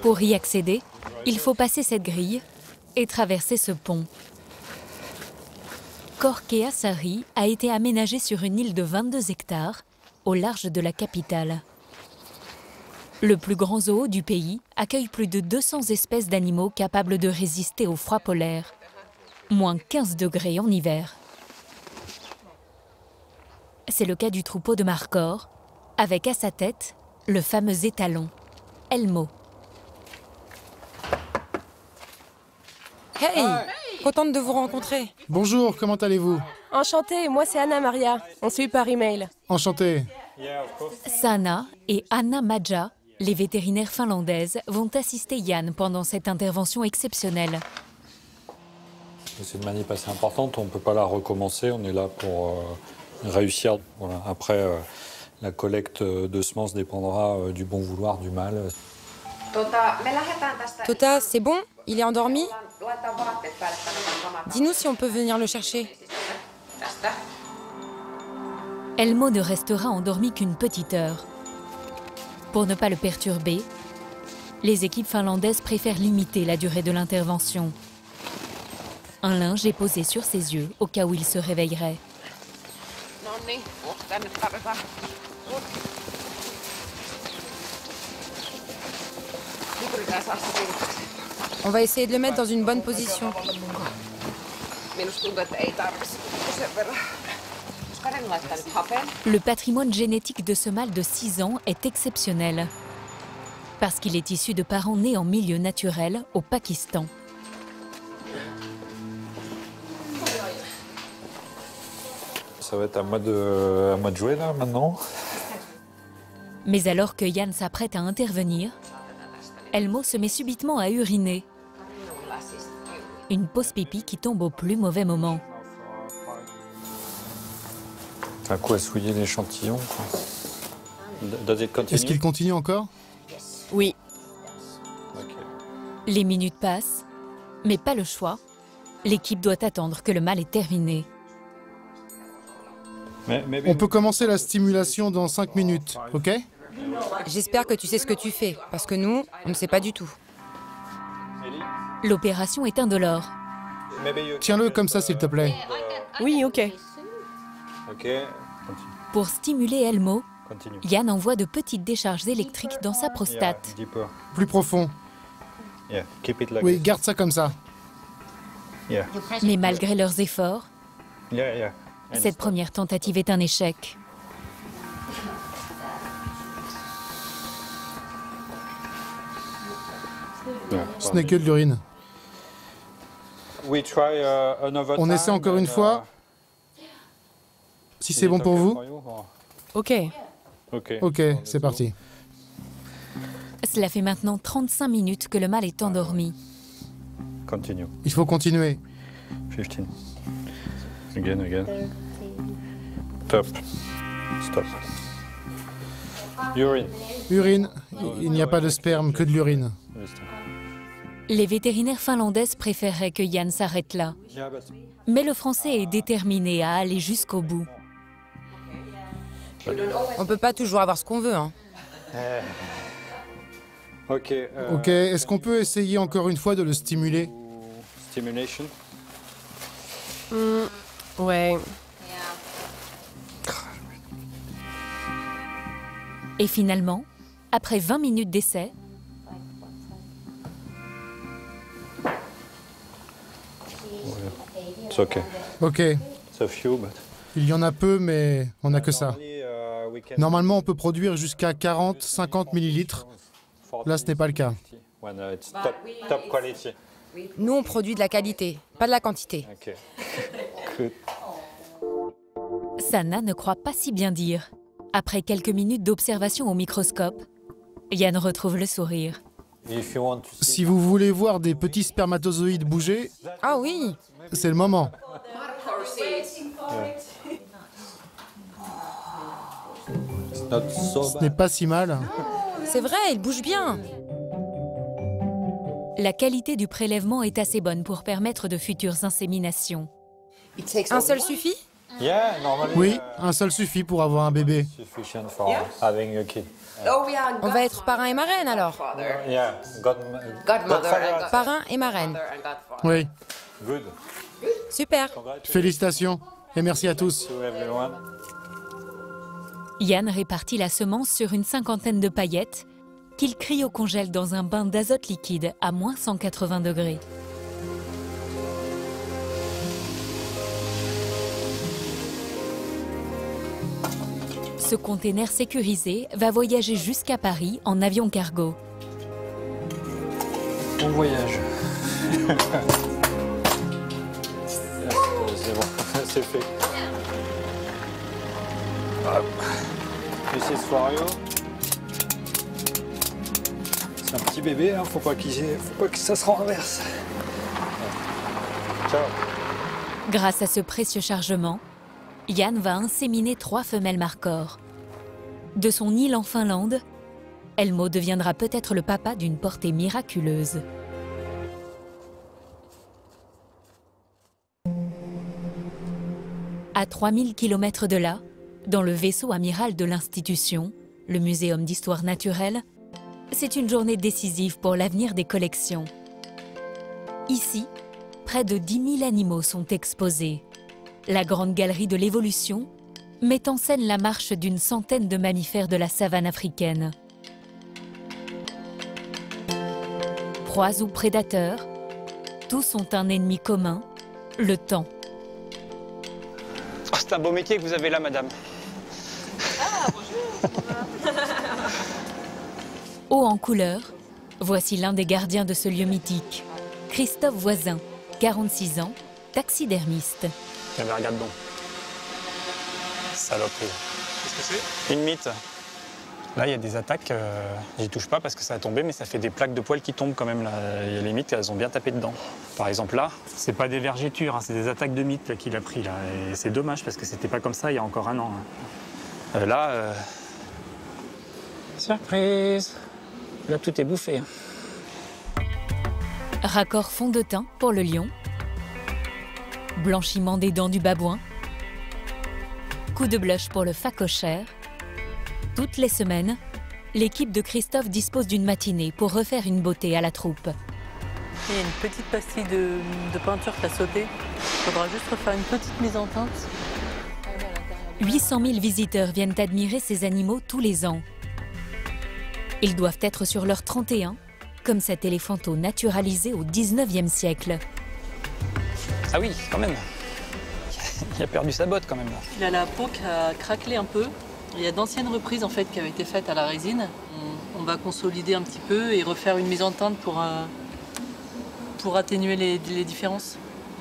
Pour y accéder, il faut passer cette grille et traverser ce pont. Korkeasaari a été aménagé sur une île de 22 hectares, au large de la capitale. Le plus grand zoo du pays accueille plus de 200 espèces d'animaux capables de résister au froid polaire. Moins 15 degrés en hiver. C'est le cas du troupeau de Markhor, avec à sa tête le fameux étalon, Elmo. Hey, contente de vous rencontrer. Bonjour, comment allez-vous? Enchantée, moi c'est Anna Maria. On s'est eu par email. Enchanté. Sana et Anna Maja, les vétérinaires finlandaises, vont assister Yann pendant cette intervention exceptionnelle. C'est une manip assez importante, on ne peut pas la recommencer, on est là pour réussir. Voilà. Après, la collecte de semences dépendra du bon vouloir du mâle. Tota, c'est bon? Il est endormi? Dis-nous si on peut venir le chercher. Elmo ne restera endormi qu'une petite heure. Pour ne pas le perturber, les équipes finlandaises préfèrent limiter la durée de l'intervention. Un linge est posé sur ses yeux au cas où il se réveillerait. On va essayer de le mettre dans une bonne position. Le patrimoine génétique de ce mâle de 6 ans est exceptionnel. Parce qu'il est issu de parents nés en milieu naturel au Pakistan. Ça va être à moi de jouer là maintenant. Mais alors que Yann s'apprête à intervenir, Elmo se met subitement à uriner. Une pause pipi qui tombe au plus mauvais moment. À quoi souiller l'échantillon? Est-ce qu'il continue encore? Oui. Les minutes passent, mais pas le choix. L'équipe doit attendre que le mâle ait terminé. On peut commencer la stimulation dans 5 minutes, ok? J'espère que tu sais ce que tu fais, parce que nous, on ne sait pas du tout. L'opération est indolore. Tiens-le comme ça, s'il te plaît. Oui, ok. Pour stimuler Elmo, Yann envoie de petites décharges électriques dans sa prostate. Plus profond. Oui, garde ça comme ça. Mais malgré leurs efforts, cette première tentative est un échec. Ce n'est que de l'urine. On essaie encore une fois. Si c'est bon pour vous. Ok. Ok, c'est parti. Cela fait maintenant 35 minutes que le mâle est endormi. Il faut continuer. 15. Again. Stop. Urine. Il n'y a pas de sperme, que de l'urine. Les vétérinaires finlandaises préféreraient que Yann s'arrête là. Mais le Français est déterminé à aller jusqu'au bout. On peut pas toujours avoir ce qu'on veut, hein. Ok, est-ce qu'on peut essayer encore une fois de le stimuler? Stimulation. Ouais. Et finalement, après 20 minutes d'essai, Ok. Il y en a peu, mais on n'a que ça. Normalement, on peut produire jusqu'à 40-50 millilitres. Là, ce n'est pas le cas. Nous, on produit de la qualité, pas de la quantité. Sanna ne croit pas si bien dire. Après quelques minutes d'observation au microscope, Yann retrouve le sourire. Si vous voulez voir des petits spermatozoïdes bouger, Ah oui, c'est le moment. Ce n'est pas si mal. c'est vrai, il bouge bien. La qualité du prélèvement est assez bonne pour permettre de futures inséminations. Un seul suffit? Oui, un seul suffit pour avoir un bébé. On va être parrain et marraine alors. Parrain et marraine. Oui. Super. Félicitations et merci à tous. Yann répartit la semence sur une cinquantaine de paillettes qu'il cryocongèle dans un bain d'azote liquide à moins 180 degrés. Ce container sécurisé va voyager jusqu'à Paris en avion cargo. Bon voyage. C'est bon, c'est fait. This is for you. C'est un petit bébé, hein, faut pas que ça se renverse. Ciao. Grâce à ce précieux chargement, Yann va inséminer 3 femelles marcor. De son île en Finlande, Elmo deviendra peut-être le papa d'une portée miraculeuse. À 3000 km de là, dans le vaisseau amiral de l'institution, le Muséum d'histoire naturelle, c'est une journée décisive pour l'avenir des collections. Ici, près de 10 000 animaux sont exposés. La grande galerie de l'évolution met en scène la marche d'une centaine de mammifères de la savane africaine. Proies ou prédateurs, tous ont un ennemi commun, le temps. Oh, c'est un beau métier que vous avez là, madame. Ah, bonjour. Haut en couleur, voici l'un des gardiens de ce lieu mythique, Christophe Voisin, 46 ans, taxidermiste. Tiens, regarde donc. Saloperie. Qu'est-ce que c'est? Une mythe. Là, il y a des attaques, j'y touche pas parce que ça a tombé, mais ça fait des plaques de poils qui tombent quand même. Là. Il y a les mythes, elles ont bien tapé dedans. Par exemple là, c'est pas des vergetures, hein, c'est des attaques de mythes qu'il a pris là. Et c'est dommage parce que c'était pas comme ça il y a encore un an. Hein. Surprise! Là, tout est bouffé. Raccord fond de teint pour le lion. Blanchiment des dents du babouin. Coup de blush pour le phacochère. Toutes les semaines, l'équipe de Christophe dispose d'une matinée pour refaire une beauté à la troupe. Il y a une petite pastille de peinture qui a sauté. Il faudra juste refaire une petite mise en teinte. 800 000 visiteurs viennent admirer ces animaux tous les ans. Ils doivent être sur leur 31, comme cet éléphanteau naturalisé au 19e siècle. Ah oui, quand même. Il a perdu sa botte quand même là. Il a la peau qui a craquelé un peu. Il y a d'anciennes reprises en fait qui avaient été faites à la résine. On va consolider un petit peu et refaire une mise en teinte pour atténuer les différences,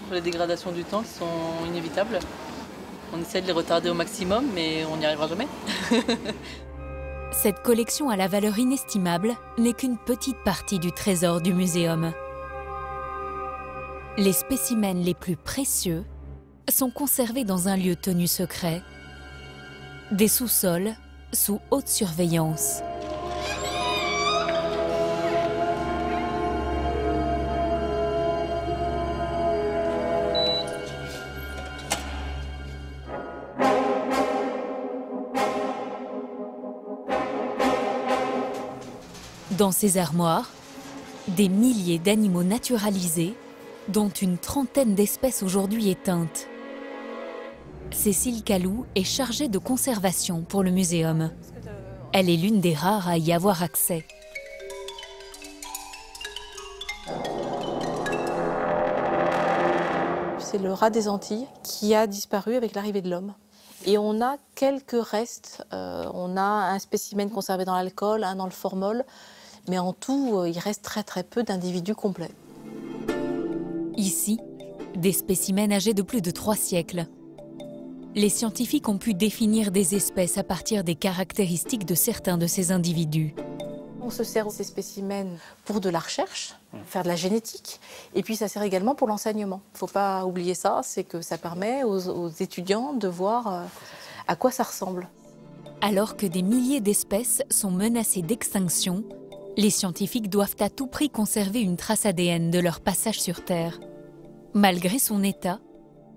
les dégradations du temps qui sont inévitables. On essaie de les retarder au maximum, mais on n'y arrivera jamais. Cette collection à la valeur inestimable n'est qu'une petite partie du trésor du muséum. Les spécimens les plus précieux sont conservés dans un lieu tenu secret, des sous-sols sous haute surveillance. Dans ces armoires, des milliers d'animaux naturalisés, dont une trentaine d'espèces aujourd'hui éteintes. Cécile Calou est chargée de conservation pour le muséum. Elle est l'une des rares à y avoir accès. C'est le rat des Antilles qui a disparu avec l'arrivée de l'homme. Et on a quelques restes. On a un spécimen conservé dans l'alcool, un dans le formol. Mais en tout, il reste très peu d'individus complets. Ici, des spécimens âgés de plus de 3 siècles. les scientifiques ont pu définir des espèces à partir des caractéristiques de certains de ces individus. On se sert de ces spécimens pour de la recherche, faire de la génétique, et puis ça sert également pour l'enseignement. Il ne faut pas oublier ça, c'est que ça permet aux étudiants de voir à quoi ça ressemble. Alors que des milliers d'espèces sont menacées d'extinction, les scientifiques doivent à tout prix conserver une trace ADN de leur passage sur Terre. Malgré son état,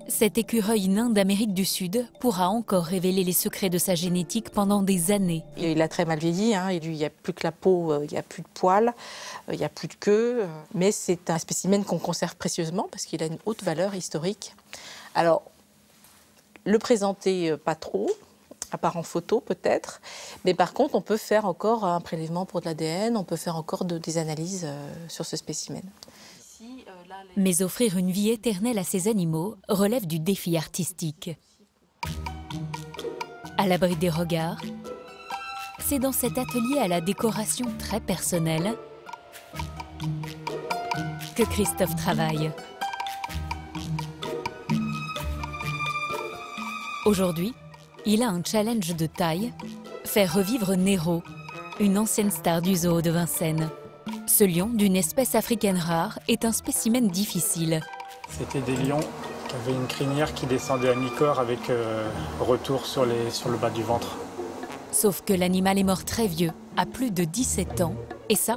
cet écureuil nain d'Amérique du Sud pourra encore révéler les secrets de sa génétique pendant des années. Il a très mal vieilli, hein. Il n'y a plus que la peau, il n'y a plus de poils, il n'y a plus de queue. Mais c'est un spécimen qu'on conserve précieusement parce qu'il a une haute valeur historique. Alors, le présenter pas trop, à part en photo peut-être, mais par contre on peut faire encore un prélèvement pour de l'ADN, on peut faire encore des analyses sur ce spécimen. Mais offrir une vie éternelle à ces animaux relève du défi artistique. À l'abri des regards, c'est dans cet atelier à la décoration très personnelle que Christophe travaille. Aujourd'hui, il a un challenge de taille, faire revivre Nero, une ancienne star du zoo de Vincennes. Ce lion, d'une espèce africaine rare, est un spécimen difficile. C'était des lions qui avaient une crinière qui descendait à mi-corps avec retour sur le bas du ventre. Sauf que l'animal est mort très vieux, à plus de 17 ans. Et ça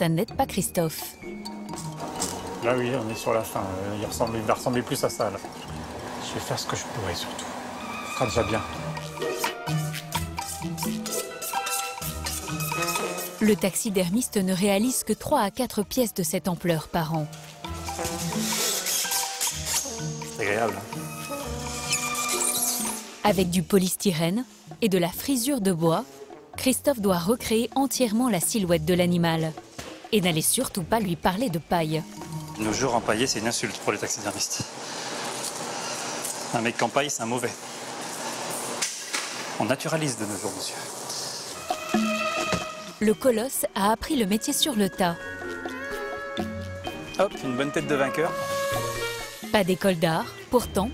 n'aide pas Christophe. Là oui, on est sur la fin. Il va ressembler plus à ça. Là. Je vais faire ce que je pourrai surtout. Ce sera déjà bien. Le taxidermiste ne réalise que 3 à 4 pièces de cette ampleur par an. C'est agréable. Avec du polystyrène et de la frisure de bois, Christophe doit recréer entièrement la silhouette de l'animal. Et n'allez surtout pas lui parler de paille. Nos jours empaillés, c'est une insulte pour les taxidermistes. Un mec qui empaille, c'est un mauvais. On naturalise de nos jours, monsieur. Le colosse a appris le métier sur le tas. Hop, une bonne tête de vainqueur. Pas d'école d'art, pourtant,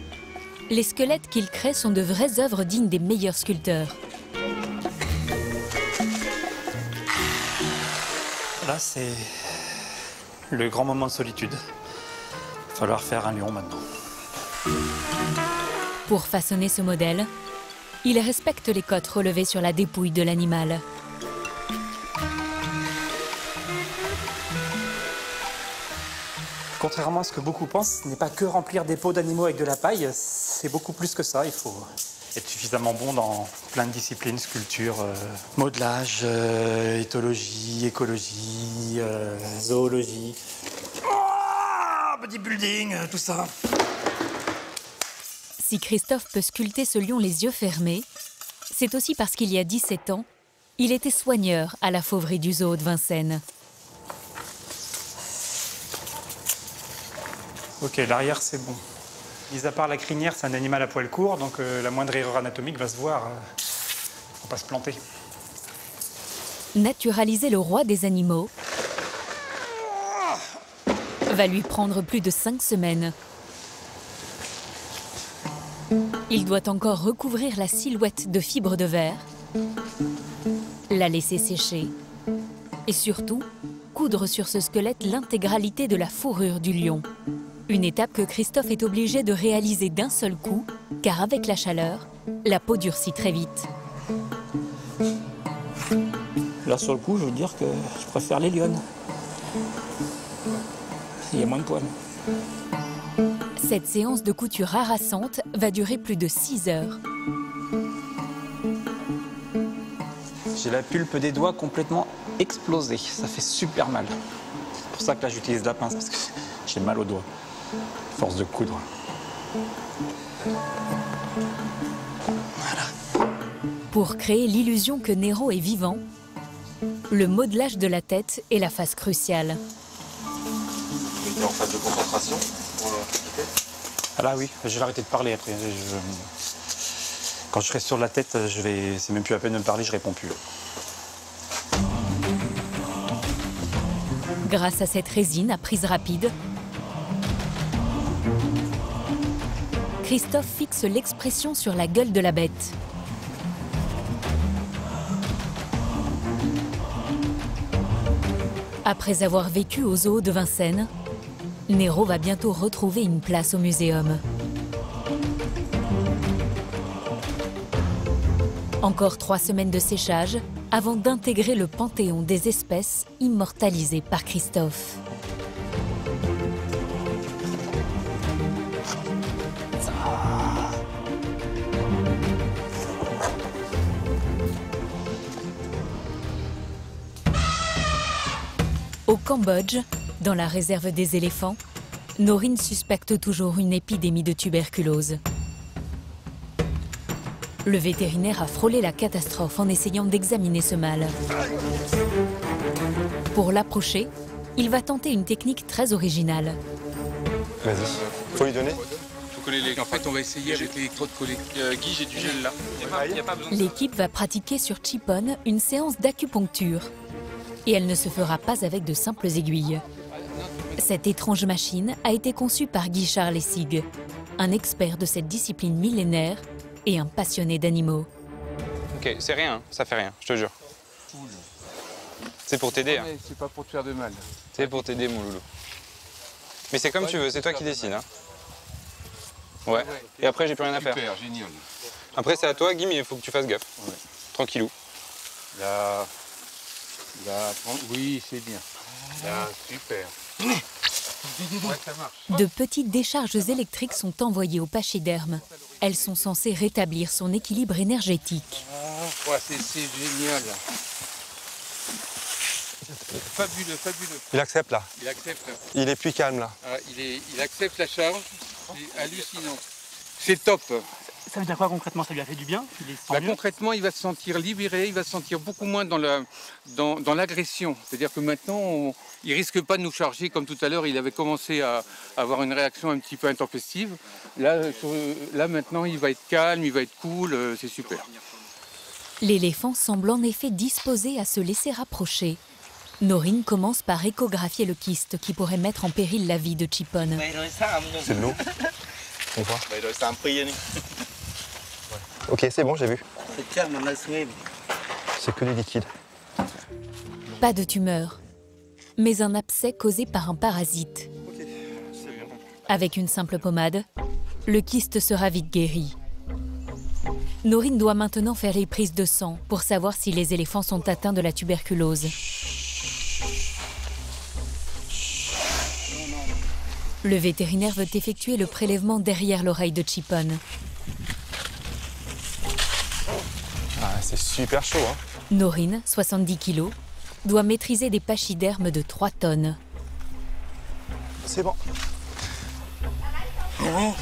les squelettes qu'il crée sont de vraies œuvres dignes des meilleurs sculpteurs. Là, c'est le grand moment de solitude. Il va falloir faire un lion maintenant. Pour façonner ce modèle, il respecte les côtes relevées sur la dépouille de l'animal. Contrairement à ce que beaucoup pensent, ce n'est pas que remplir des peaux d'animaux avec de la paille, c'est beaucoup plus que ça. Il faut être suffisamment bon dans plein de disciplines, sculpture, modelage, éthologie, écologie, zoologie, bodybuilding, tout ça. Si Christophe peut sculpter ce lion les yeux fermés, c'est aussi parce qu'il y a 17 ans, il était soigneur à la fauverie du zoo de Vincennes. Ok, l'arrière c'est bon. Mis à part la crinière, c'est un animal à poil court, donc la moindre erreur anatomique va se voir. Faut pas se planter. Naturaliser le roi des animaux va lui prendre plus de 5 semaines. Il doit encore recouvrir la silhouette de fibres de verre, la laisser sécher et surtout coudre sur ce squelette l'intégralité de la fourrure du lion. Une étape que Christophe est obligé de réaliser d'un seul coup, car avec la chaleur, la peau durcit très vite. Là, sur le coup, je veux dire que je préfère les lionnes. Il y a moins de poils. Cette séance de couture harassante va durer plus de 6 heures. J'ai la pulpe des doigts complètement explosée. Ça fait super mal. C'est pour ça que là, j'utilise la pince, parce que j'ai mal aux doigts. Force de coudre. Voilà. Pour créer l'illusion que Nero est vivant, le modelage de la tête est la phase cruciale. On est en phase de concentration pour l'activité. Ah là oui, je vais arrêter de parler après. Quand je serai sur la tête, c'est même plus à peine de me parler, je réponds plus. Grâce à cette résine à prise rapide, Christophe fixe l'expression sur la gueule de la bête. Après avoir vécu au zoo de Vincennes, Nero va bientôt retrouver une place au muséum. Encore 3 semaines de séchage avant d'intégrer le panthéon des espèces immortalisées par Christophe. Au Cambodge, dans la réserve des éléphants, Norine suspecte toujours une épidémie de tuberculose. Le vétérinaire a frôlé la catastrophe en essayant d'examiner ce mâle. Pour l'approcher, il va tenter une technique très originale. Vas-y, faut lui donner. Faut coller les... En fait, on va essayer avec l'électrode collée. Guy, j'ai du gel là. Y a pas besoin de... L'équipe va pratiquer sur Chipone une séance d'acupuncture. Et elle ne se fera pas avec de simples aiguilles. Cette étrange machine a été conçue par Guy-Charles Lessig, un expert de cette discipline millénaire et un passionné d'animaux. Ok, c'est rien, ça fait rien, je te jure. C'est pour t'aider. Hein. C'est pas pour te faire de mal. C'est pour t'aider, mon loulou. Mais c'est comme tu veux, c'est toi qui décides. Hein. Ouais, et après, j'ai plus rien à faire. Super, génial. Après, c'est à toi, Guy, mais il faut que tu fasses gaffe. Ouais. Tranquillou. Là, oui, c'est bien. Là, super. Ouais, ça marche. De petites décharges électriques sont envoyées au pachyderme. Elles sont censées rétablir son équilibre énergétique. Ouais, c'est génial. Fabuleux, fabuleux. Il accepte là. Il accepte. Il est plus calme là. Ah, il accepte la charge. C'est hallucinant. C'est top. Ça veut dire quoi concrètement? Ça lui a fait du bien? Concrètement, il va se sentir libéré, il va se sentir beaucoup moins dans l'agression. C'est-à-dire que maintenant, il ne risque pas de nous charger comme tout à l'heure. Il avait commencé à avoir une réaction un petit peu intempestive. Là, maintenant, il va être calme, il va être cool, c'est super. L'éléphant semble en effet disposé à se laisser rapprocher. Norine commence par échographier le kyste qui pourrait mettre en péril la vie de Chipone. C'est de l'eau. On voit. Ok, c'est bon, j'ai vu. C'est que du liquide. Pas de tumeur, mais un abcès causé par un parasite. Avec une simple pommade, le kyste sera vite guéri. Norine doit maintenant faire les prises de sang pour savoir si les éléphants sont atteints de la tuberculose. Le vétérinaire veut effectuer le prélèvement derrière l'oreille de Chipone. Ah, c'est super chaud, hein. Norine, 70 kg, doit maîtriser des pachydermes de 3 tonnes. C'est bon. Non.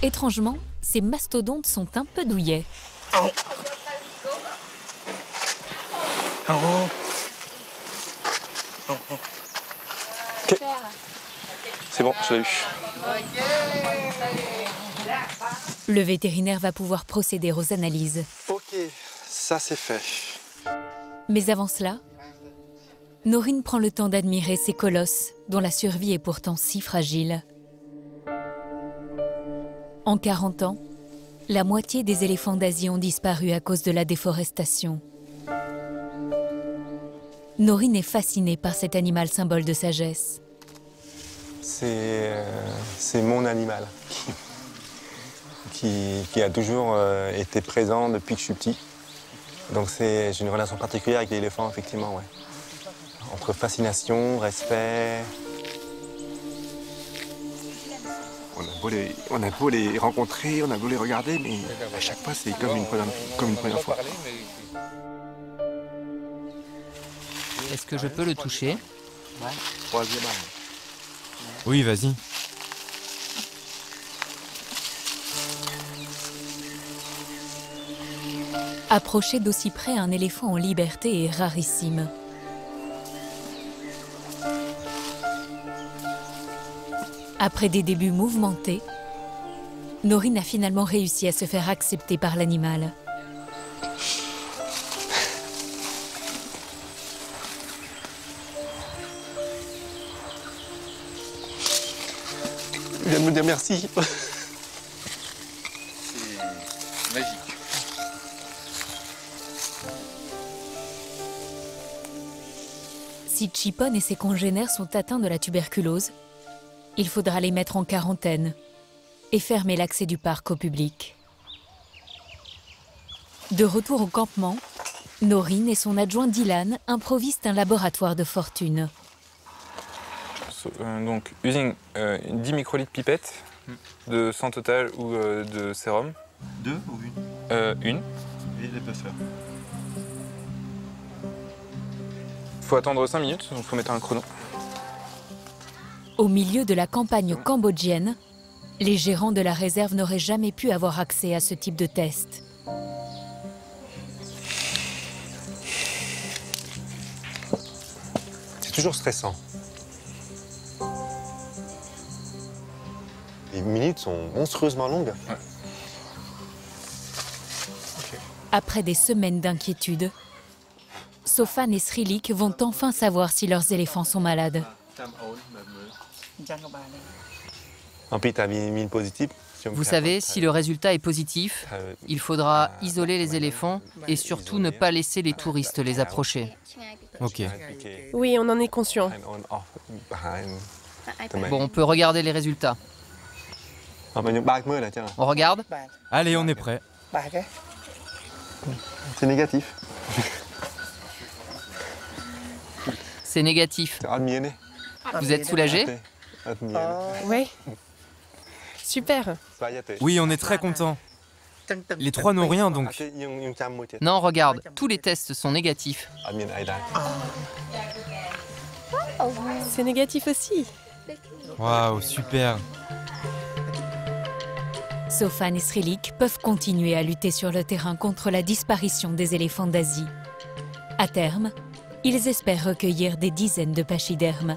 Étrangement, ces mastodontes sont un peu douillets. Ok. C'est bon, je l'ai eu. Le vétérinaire va pouvoir procéder aux analyses. Ok, ça c'est fait. Mais avant cela, Norine prend le temps d'admirer ces colosses dont la survie est pourtant si fragile. En 40 ans, la moitié des éléphants d'Asie ont disparu à cause de la déforestation. Norine est fascinée par cet animal symbole de sagesse. C'est mon animal qui a toujours été présent depuis que je suis petit. Donc j'ai une relation particulière avec l'éléphant, effectivement, ouais. Entre fascination, respect. On a beau les rencontrer, on a beau les regarder, mais à chaque fois, c'est comme une première fois. Est-ce que je peux le toucher? Oui, vas-y. Approcher d'aussi près un éléphant en liberté est rarissime. Après des débuts mouvementés, Norine a finalement réussi à se faire accepter par l'animal. Il vient de me dire merci. Si Chipon et ses congénères sont atteints de la tuberculose, il faudra les mettre en quarantaine et fermer l'accès du parc au public. De retour au campement, Noreen et son adjoint Dylan improvisent un laboratoire de fortune. Donc, using 10 microlitres pipette de sang total ou de sérum. 2 ou 1 Une. Et les buffers. Il faut attendre 5 minutes, donc il faut mettre un chrono. Au milieu de la campagne cambodgienne, les gérants de la réserve n'auraient jamais pu avoir accès à ce type de test. C'est toujours stressant. Les minutes sont monstrueusement longues. Ouais. Après des semaines d'inquiétude, Sophan et Srilik vont enfin savoir si leurs éléphants sont malades. En plus, tu as mis le positif. Vous savez, si le résultat est positif, il faudra isoler les éléphants et surtout ne pas laisser les touristes les approcher. Ok. Oui, on en est conscient. Bon, on peut regarder les résultats. On regarde? Allez, on est prêt. C'est négatif. C'est négatif. Vous êtes soulagé? Oui. Super. Oui, on est très contents. Les trois n'ont rien, donc. Non, regarde, tous les tests sont négatifs. C'est négatif aussi. Waouh, super. Sophan et Srilik peuvent continuer à lutter sur le terrain contre la disparition des éléphants d'Asie. À terme, ils espèrent recueillir des dizaines de pachydermes.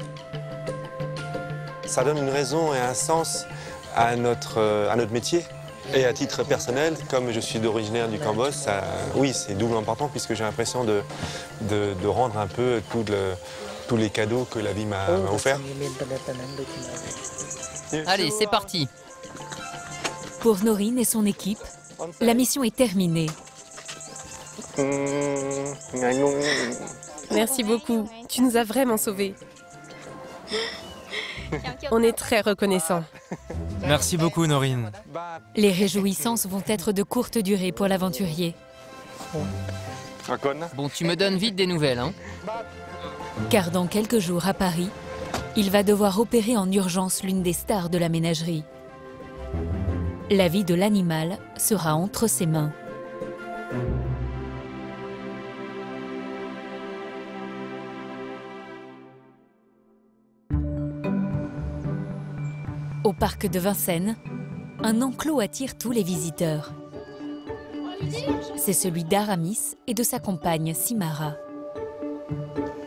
Ça donne une raison et un sens à notre métier. Et à titre personnel, comme je suis d'originaire du Cambodge, oui, c'est doublement important puisque j'ai l'impression de rendre un peu tous les cadeaux que la vie m'a offerts. Allez, c'est parti. Pour Noreen et son équipe, la mission est terminée. Merci beaucoup. Tu nous as vraiment sauvés. On est très reconnaissants. Merci beaucoup, Noreen. Les réjouissances vont être de courte durée pour l'aventurier. Bon, tu me donnes vite des nouvelles, hein? Car dans quelques jours à Paris, il va devoir opérer en urgence l'une des stars de la ménagerie. La vie de l'animal sera entre ses mains. Au parc de Vincennes, un enclos attire tous les visiteurs. C'est celui d'Aramis et de sa compagne Simara.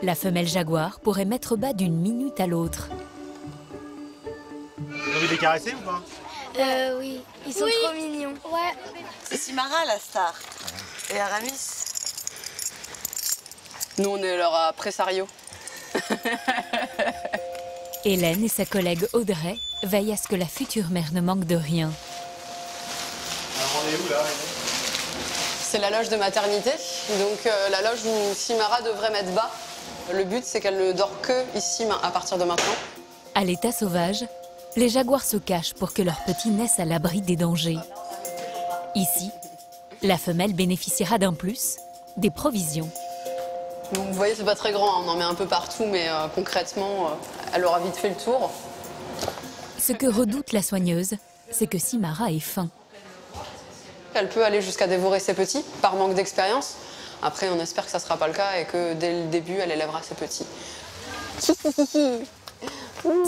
La femelle jaguar pourrait mettre bas d'une minute à l'autre. Vous avez les caresser ou pas? Oui, ils sont trop mignons. Ouais. C'est Simara la star. Et Aramis. Nous, on est leur pressario. Hélène et sa collègue Audrey veillent à ce que la future mère ne manque de rien. Alors on est où là? C'est la loge de maternité, donc la loge où Simara devrait mettre bas. Le but, c'est qu'elle ne dort que ici à partir de maintenant. À l'état sauvage, les jaguars se cachent pour que leurs petits naissent à l'abri des dangers. Ici, la femelle bénéficiera d'un plus, des provisions. Donc, vous voyez, c'est pas très grand, hein, on en met un peu partout, mais concrètement, elle aura vite fait le tour. Ce que redoute la soigneuse, c'est que Simara ait faim. Elle peut aller jusqu'à dévorer ses petits, par manque d'expérience. Après, on espère que ça ne sera pas le cas et que dès le début, elle élèvera ses petits.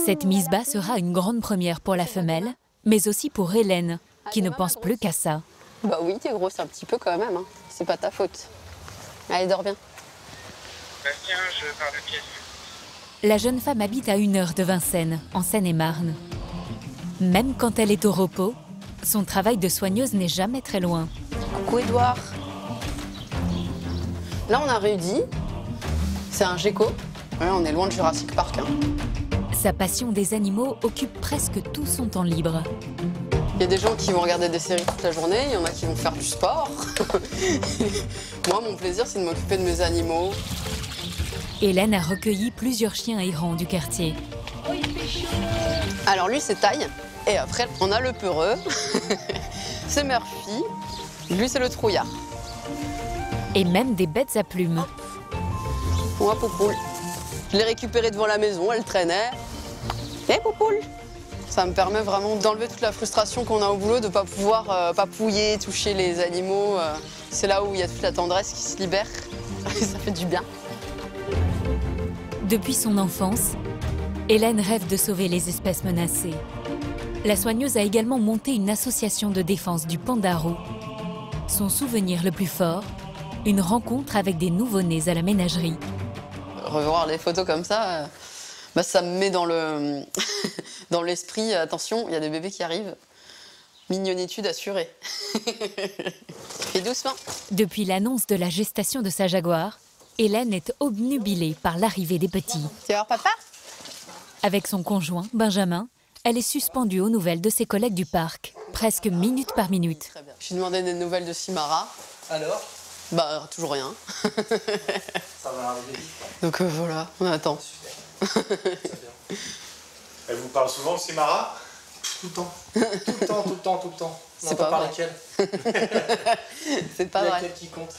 Cette mise bas sera une grande première pour la femelle, mais aussi pour Hélène, qui ne pense plus qu'à ça. Bah oui, t'es grosse un petit peu quand même, hein. C'est pas ta faute. Allez, dors bien. Bastien, je pars de pied. La jeune femme habite à 1 heure de Vincennes, en Seine-et-Marne. Même quand elle est au repos, son travail de soigneuse n'est jamais très loin. Coucou Edouard. Là, on a Rudy. C'est un gecko. Ouais, on est loin de Jurassic Park. Hein. Sa passion des animaux occupe presque tout son temps libre. Il y a des gens qui vont regarder des séries toute la journée, il y en a qui vont faire du sport. Moi, mon plaisir, c'est de m'occuper de mes animaux. Hélène a recueilli plusieurs chiens errants du quartier. Alors lui, c'est Taille. Et après, on a le peureux. C'est Murphy. Lui, c'est le trouillard. Et même des bêtes à plumes. Ouais, Poupoule. Je l'ai récupérée devant la maison, elle traînait. Et Poupoule. Ça me permet vraiment d'enlever toute la frustration qu'on a au boulot, de ne pas pouvoir papouiller, toucher les animaux. C'est là où il y a toute la tendresse qui se libère. Ça fait du bien. Depuis son enfance, Hélène rêve de sauver les espèces menacées. La soigneuse a également monté une association de défense du panda-roux. Son souvenir le plus fort, une rencontre avec des nouveau-nés à la ménagerie. Revoir les photos comme ça, ça me met dans l'esprit, attention, il y a des bébés qui arrivent. Mignonitude assurée. Et doucement. Depuis l'annonce de la gestation de sa jaguar, Hélène est obnubilée par l'arrivée des petits. Tu vas voir papa? Avec son conjoint, Benjamin, elle est suspendue aux nouvelles de ses collègues du parc, presque minute par minute. Très bien. Je lui demandais des nouvelles de Simara. Alors? Bah, toujours rien. Ça va arriver vite. Donc voilà, on attend. Elle vous parle souvent, Simara? Tout le temps. Tout le temps, tout le temps, tout le temps. C'est pas vrai. C'est pas vrai. Laquelle qui compte.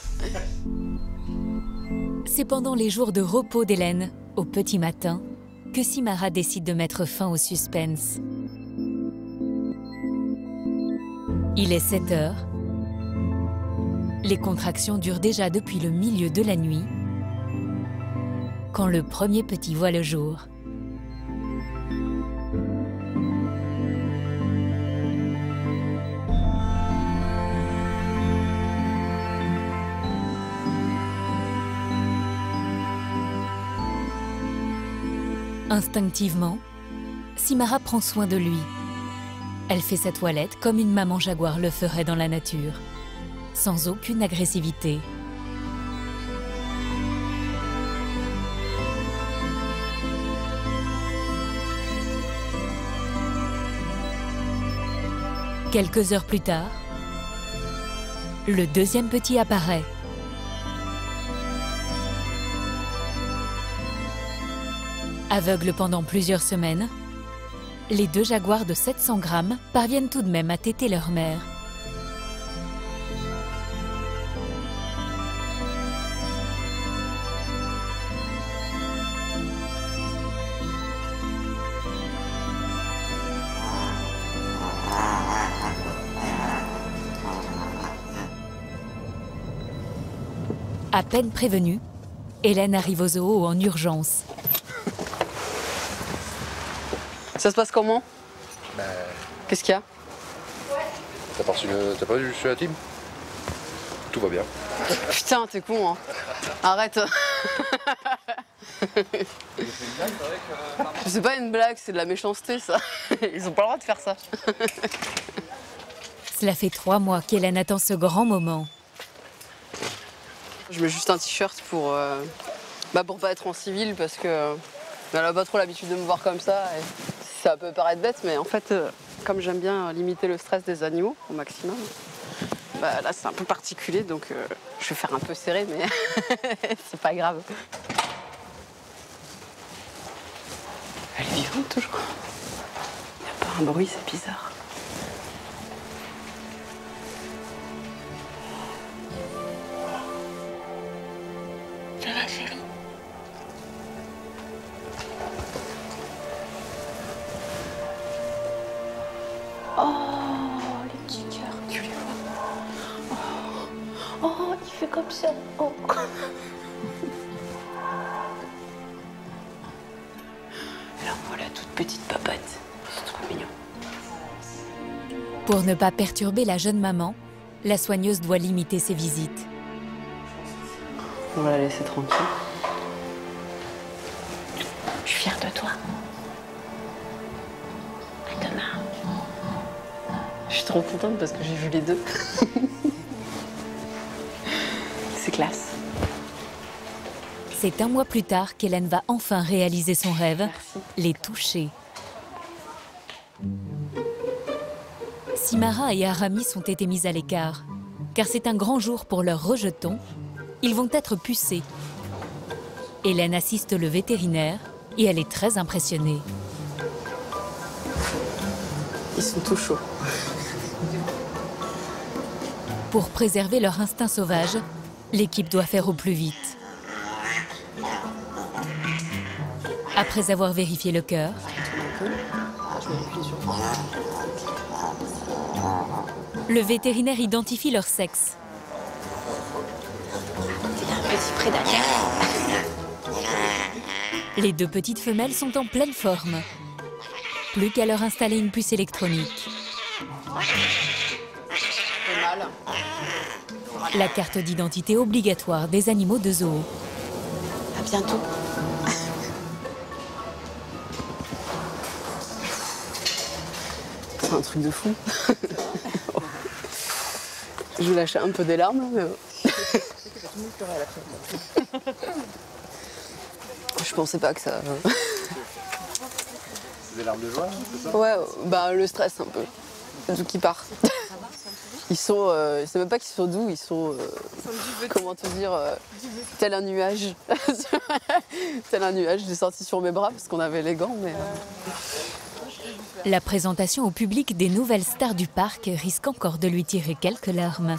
C'est pendant les jours de repos d'Hélène, au petit matin, que Simara décide de mettre fin au suspense. Il est 7 heures. Les contractions durent déjà depuis le milieu de la nuit, quand le premier petit voit le jour. Instinctivement, Simara prend soin de lui. Elle fait sa toilette comme une maman jaguar le ferait dans la nature, sans aucune agressivité. Quelques heures plus tard, le deuxième petit apparaît. Aveugles pendant plusieurs semaines, les 2 jaguars de 700 grammes parviennent tout de même à téter leur mère. À peine prévenue, Hélène arrive au zoo en urgence. Ça se passe comment? Qu'est-ce qu'il y a? T'as pas vu sur la team? Tout va bien. Putain, t'es con, hein. Arrête. C'est pas une blague, c'est de la méchanceté, ça. Ils ont pas le droit de faire ça. Cela fait 3 mois qu'Hélène attend ce grand moment. Je mets juste un t-shirt pour pas être en civil, parce que elle n'a pas trop l'habitude de me voir comme ça. Et ça peut paraître bête, mais en fait, comme j'aime bien limiter le stress des animaux au maximum, là c'est un peu particulier, donc je vais faire un peu serré, mais c'est pas grave. Elle est vivante toujours. Il n'y a pas un bruit, c'est bizarre. Ça va, chérie? Oh, les petits cœurs, tu les vois. Oh, il fait comme ça. Oh. Alors voilà, toute petite papate. C'est trop mignon. Pour ne pas perturber la jeune maman, la soigneuse doit limiter ses visites. On va la laisser tranquille. Je suis fière de toi. À demain. Je suis trop contente parce que j'ai vu les deux. C'est classe. C'est 1 mois plus tard qu'Hélène va enfin réaliser son rêve, les toucher. Simara et Aramis ont été mis à l'écart, car c'est un grand jour pour leurs rejetons. Ils vont être pucés. Hélène assiste le vétérinaire et elle est très impressionnée. Ils sont tout chauds. Pour préserver leur instinct sauvage, l'équipe doit faire au plus vite. Après avoir vérifié le cœur, le vétérinaire identifie leur sexe. C'est un petit prédateur. Les deux petites femelles sont en pleine forme. Plus qu'à leur installer une puce électronique. La carte d'identité obligatoire des animaux de zoo. À bientôt. C'est un truc de fou. Je lâchais un peu des larmes, mais... Je pensais pas que ça... C'est des larmes de joie, c'est ça? Ouais, bah le stress un peu. Tout qui part. Ils sont... c'est même pas qu'ils sont doux, ils sont... comment te dire tel un nuage. Tel un nuage, je l'ai sorti sur mes bras parce qu'on avait les gants, mais... La présentation au public des nouvelles stars du parc risque encore de lui tirer quelques larmes.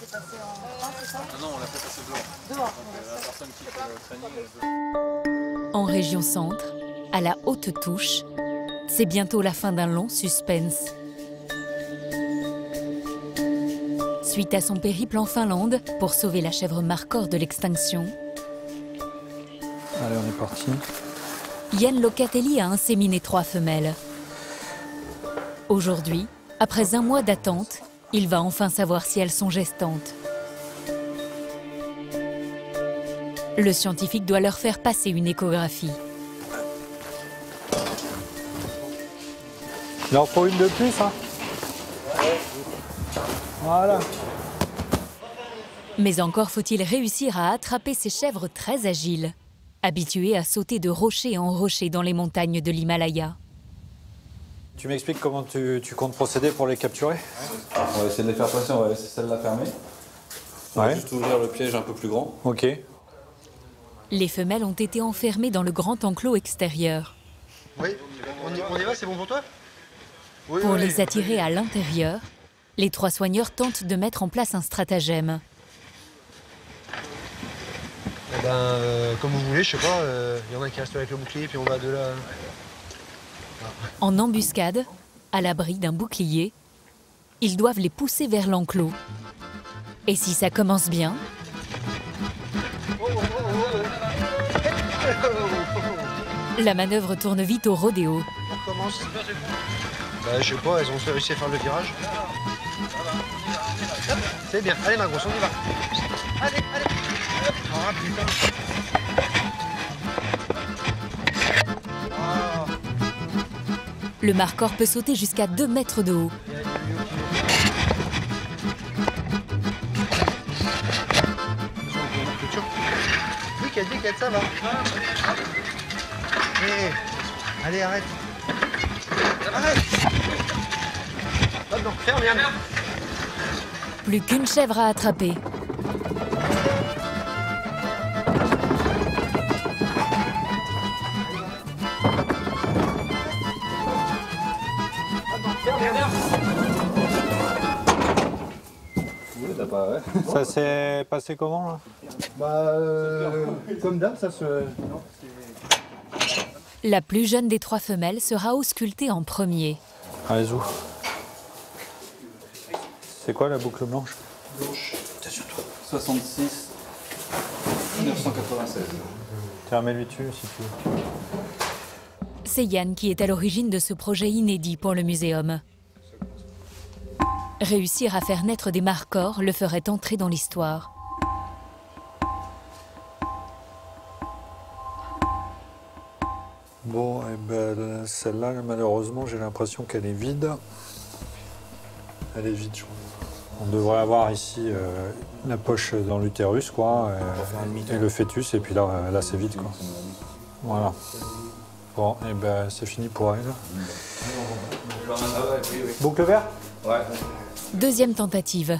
En région centre, à la Haute Touche, c'est bientôt la fin d'un long suspense. Suite à son périple en Finlande pour sauver la chèvre marcor de l'extinction, Allez, on est parti. Yann Locatelli a inséminé 3 femelles. Aujourd'hui, après un mois d'attente, il va enfin savoir si elles sont gestantes. Le scientifique doit leur faire passer une échographie. Il en faut une de plus, hein? Voilà. Mais encore faut-il réussir à attraper ces chèvres très agiles, habituées à sauter de rocher en rocher dans les montagnes de l'Himalaya. Tu m'expliques comment tu comptes procéder pour les capturer? On va essayer de les faire passer, on va laisser celle-là fermée. On va juste ouvrir le piège un peu plus grand. Ok. Les femelles ont été enfermées dans le grand enclos extérieur. Oui, on y va, c'est bon pour toi? Oui, Pour oui, les attirer à l'intérieur, les 3 soigneurs tentent de mettre en place un stratagème. Eh ben, comme vous voulez, je sais pas, y en a qui restent avec le bouclier, puis on va de là. En embuscade, à l'abri d'un bouclier, ils doivent les pousser vers l'enclos. Et si ça commence bien, la manœuvre tourne vite au rodéo. On commence. Bah, je sais pas, elles ont réussi à faire le virage. C'est bien, allez ma grosse, on y va. Allez, allez. Ah putain. Le marcor peut sauter jusqu'à 2 mètres de haut. Oui, Kate, ça va. Hé, allez, arrête. Arrête. Hop, non, ferme, bien. Plus qu'une chèvre à attraper. Ça s'est passé comment là? Bah, comme d'hab, ça se... La plus jeune des 3 femelles sera auscultée en premier. Allez, où? C'est quoi la boucle blanche? Blanche. T'as sur toi. 66 996. Tiens, mets-lui dessus si tu veux. C'est Yann qui est à l'origine de ce projet inédit pour le muséum. Réussir à faire naître des marcors le ferait entrer dans l'histoire. Bon, et ben celle-là, malheureusement, j'ai l'impression qu'elle est vide. Elle est vide, je crois. On devrait avoir ici la poche dans l'utérus, quoi, et le fœtus, et puis là c'est vide, quoi. Voilà. Bon, et ben c'est fini pour elle. Boucle verte? Ouais. Deuxième tentative.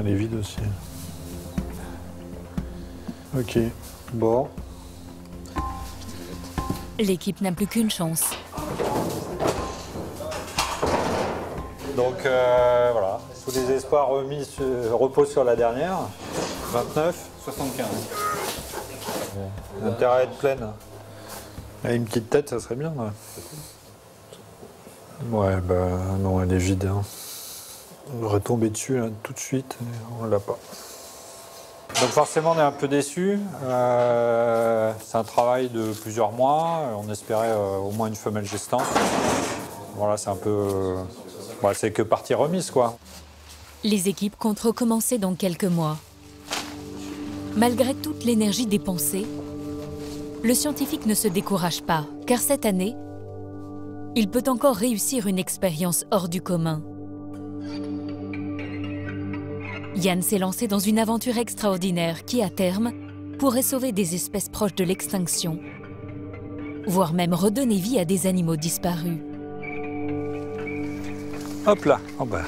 Elle est vide aussi. Ok, bon. L'équipe n'a plus qu'une chance. Donc voilà, sous les espoirs repose sur la dernière. 29. 75. Intérêt à être pleine. Et une petite tête, ça serait bien. Là. Ouais, bah non, elle est vide. Hein. On va retomber dessus là, tout de suite, on l'a pas. Donc forcément, on est un peu déçus. C'est un travail de plusieurs mois. On espérait au moins une femelle gestante. Voilà, c'est un peu... c'est que partie remise, quoi. Les équipes comptent recommencer dans quelques mois. Malgré toute l'énergie dépensée, le scientifique ne se décourage pas, car cette année, il peut encore réussir une expérience hors du commun. Yann s'est lancé dans une aventure extraordinaire qui, à terme, pourrait sauver des espèces proches de l'extinction, voire même redonner vie à des animaux disparus. Hop là, oh bah.